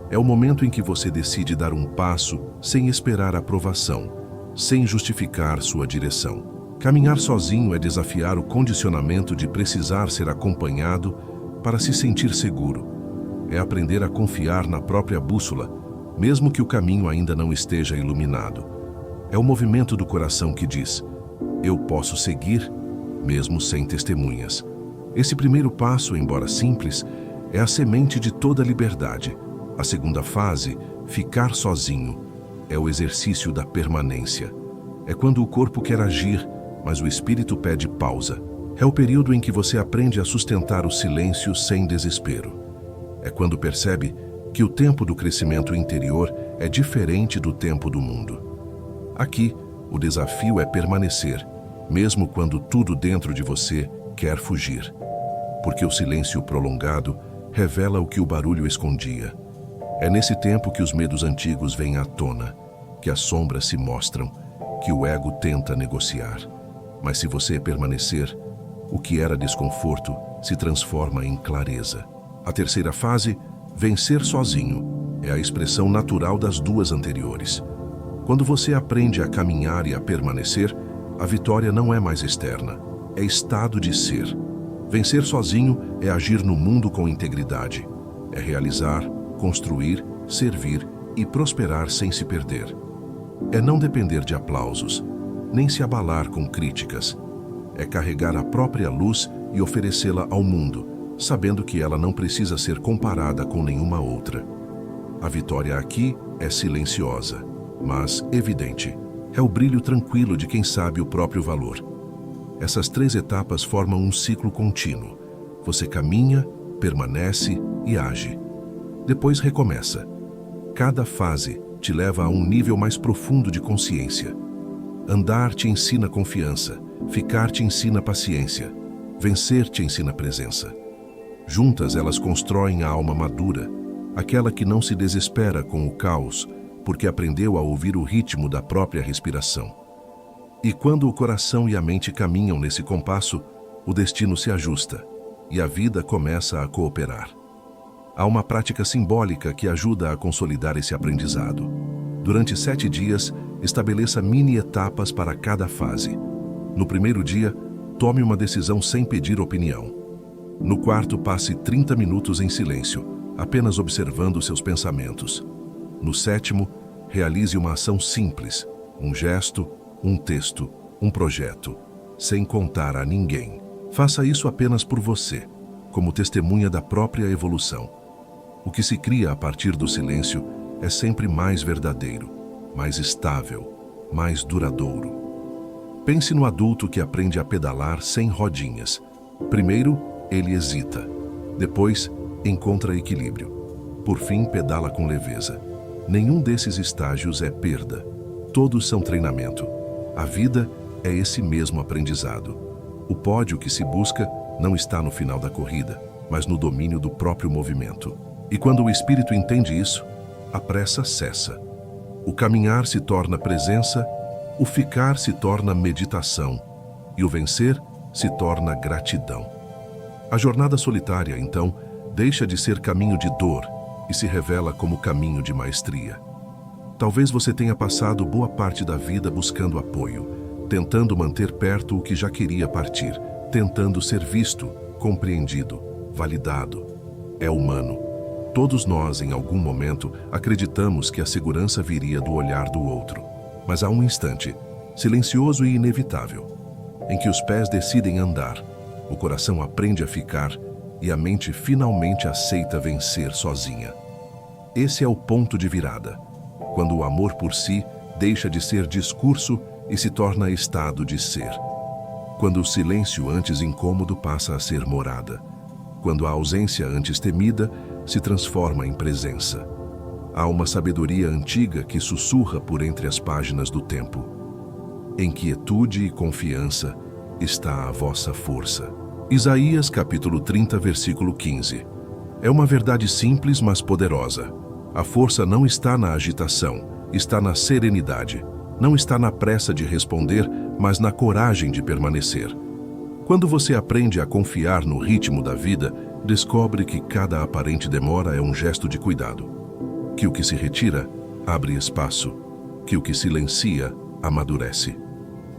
É o momento em que você decide dar um passo sem esperar aprovação, sem justificar sua direção. Caminhar sozinho é desafiar o condicionamento de precisar ser acompanhado para se sentir seguro. É aprender a confiar na própria bússola, mesmo que o caminho ainda não esteja iluminado. É o movimento do coração que diz: eu posso seguir, mesmo sem testemunhas. Esse primeiro passo, embora simples, é a semente de toda liberdade. A segunda fase, ficar sozinho, é o exercício da permanência. É quando o corpo quer agir, mas o espírito pede pausa. É o período em que você aprende a sustentar o silêncio sem desespero. É quando percebe que o tempo do crescimento interior é diferente do tempo do mundo. Aqui, o desafio é permanecer, mesmo quando tudo dentro de você quer fugir. Porque o silêncio prolongado revela o que o barulho escondia. É nesse tempo que os medos antigos vêm à tona, que as sombras se mostram, que o ego tenta negociar. Mas se você permanecer, o que era desconforto se transforma em clareza. A terceira fase, vencer sozinho, é a expressão natural das duas anteriores. Quando você aprende a caminhar e a permanecer, a vitória não é mais externa, é estado de ser. Vencer sozinho é agir no mundo com integridade, é realizar, construir, servir e prosperar sem se perder. É não depender de aplausos, nem se abalar com críticas. É carregar a própria luz e oferecê-la ao mundo, sabendo que ela não precisa ser comparada com nenhuma outra. A vitória aqui é silenciosa, mas evidente. É o brilho tranquilo de quem sabe o próprio valor. Essas 3 etapas formam um ciclo contínuo. Você caminha, permanece e age. Depois recomeça. Cada fase te leva a um nível mais profundo de consciência. Andar te ensina confiança, ficar te ensina paciência, vencer te ensina presença. Juntas elas constroem a alma madura, aquela que não se desespera com o caos, porque aprendeu a ouvir o ritmo da própria respiração. E quando o coração e a mente caminham nesse compasso, o destino se ajusta e a vida começa a cooperar. Há uma prática simbólica que ajuda a consolidar esse aprendizado. Durante 7 dias, estabeleça mini-etapas para cada fase. No primeiro dia, tome uma decisão sem pedir opinião. No quarto, passe 30 minutos em silêncio, apenas observando seus pensamentos. No 7º, realize uma ação simples, um gesto, um texto, um projeto, sem contar a ninguém. Faça isso apenas por você, como testemunha da própria evolução. O que se cria a partir do silêncio é sempre mais verdadeiro, mais estável, mais duradouro. Pense no adulto que aprende a pedalar sem rodinhas. Primeiro, ele hesita. Depois, encontra equilíbrio. Por fim, pedala com leveza. Nenhum desses estágios é perda. Todos são treinamento. A vida é esse mesmo aprendizado. O pódio que se busca não está no final da corrida, mas no domínio do próprio movimento. E quando o espírito entende isso, a pressa cessa. O caminhar se torna presença, o ficar se torna meditação e o vencer se torna gratidão. A jornada solitária, então, deixa de ser caminho de dor e se revela como caminho de maestria. Talvez você tenha passado boa parte da vida buscando apoio, tentando manter perto o que já queria partir, tentando ser visto, compreendido, validado. É humano. Todos nós, em algum momento, acreditamos que a segurança viria do olhar do outro. Mas há um instante, silencioso e inevitável, em que os pés decidem andar, o coração aprende a ficar e a mente finalmente aceita vencer sozinha. Esse é o ponto de virada, quando o amor por si deixa de ser discurso e se torna estado de ser. Quando o silêncio antes incômodo passa a ser morada. Quando a ausência antes temida se transforma em presença. Há uma sabedoria antiga que sussurra por entre as páginas do tempo. Em quietude e confiança está a vossa força. Isaías capítulo 30, versículo 15. É uma verdade simples, mas poderosa. A força não está na agitação, está na serenidade. Não está na pressa de responder, mas na coragem de permanecer. Quando você aprende a confiar no ritmo da vida, descobre que cada aparente demora é um gesto de cuidado. Que o que se retira, abre espaço. Que o que silencia, amadurece.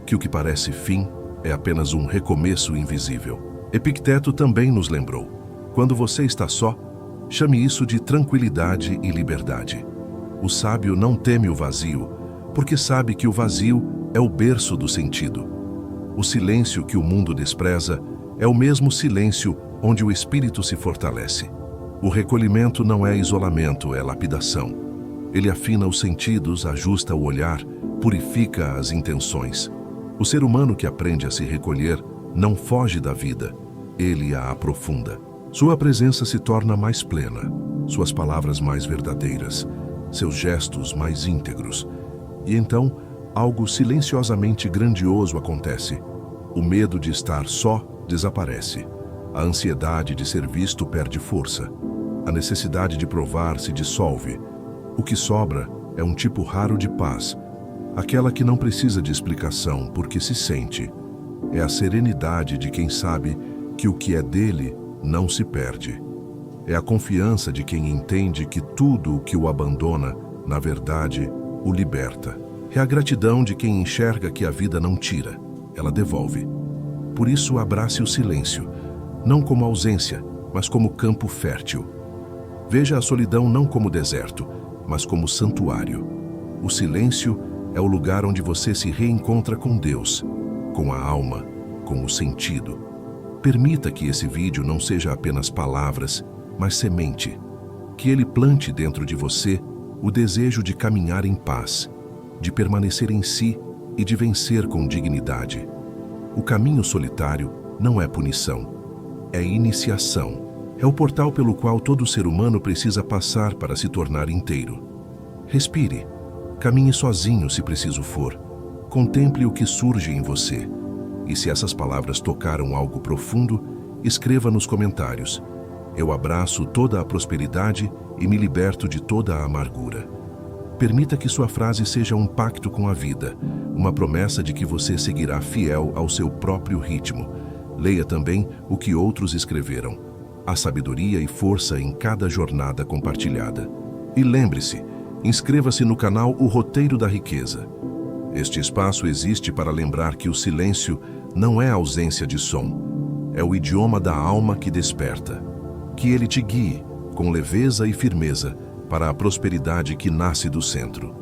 Que o que parece fim é apenas um recomeço invisível. Epicteto também nos lembrou: quando você está só, chame isso de tranquilidade e liberdade. O sábio não teme o vazio, porque sabe que o vazio é o berço do sentido. O silêncio que o mundo despreza é o mesmo silêncio onde o espírito se fortalece. O recolhimento não é isolamento, é lapidação. Ele afina os sentidos, ajusta o olhar, purifica as intenções. O ser humano que aprende a se recolher não foge da vida, ele a aprofunda. Sua presença se torna mais plena, suas palavras mais verdadeiras, seus gestos mais íntegros. E então, algo silenciosamente grandioso acontece. O medo de estar só desaparece. A ansiedade de ser visto perde força. A necessidade de provar se dissolve. O que sobra é um tipo raro de paz, aquela que não precisa de explicação porque se sente. É a serenidade de quem sabe que o que é dele não se perde. É a confiança de quem entende que tudo o que o abandona, na verdade, o liberta. É a gratidão de quem enxerga que a vida não tira, ela devolve. Por isso, abrace o silêncio, não como ausência, mas como campo fértil. Veja a solidão não como deserto, mas como santuário. O silêncio é o lugar onde você se reencontra com Deus, com a alma, com o sentido. Permita que esse vídeo não seja apenas palavras, mas semente. Que ele plante dentro de você o desejo de caminhar em paz, de permanecer em si e de vencer com dignidade. O caminho solitário não é punição, é iniciação. É o portal pelo qual todo ser humano precisa passar para se tornar inteiro. Respire, caminhe sozinho se preciso for. Contemple o que surge em você. E se essas palavras tocaram algo profundo, escreva nos comentários. Eu abraço toda a prosperidade e me liberto de toda a amargura. Permita que sua frase seja um pacto com a vida, uma promessa de que você seguirá fiel ao seu próprio ritmo. Leia também o que outros escreveram. Há sabedoria e força em cada jornada compartilhada. E lembre-se, inscreva-se no canal O Roteiro da Riqueza. Este espaço existe para lembrar que o silêncio não é ausência de som, é o idioma da alma que desperta. Que ele te guie, com leveza e firmeza, para a prosperidade que nasce do centro.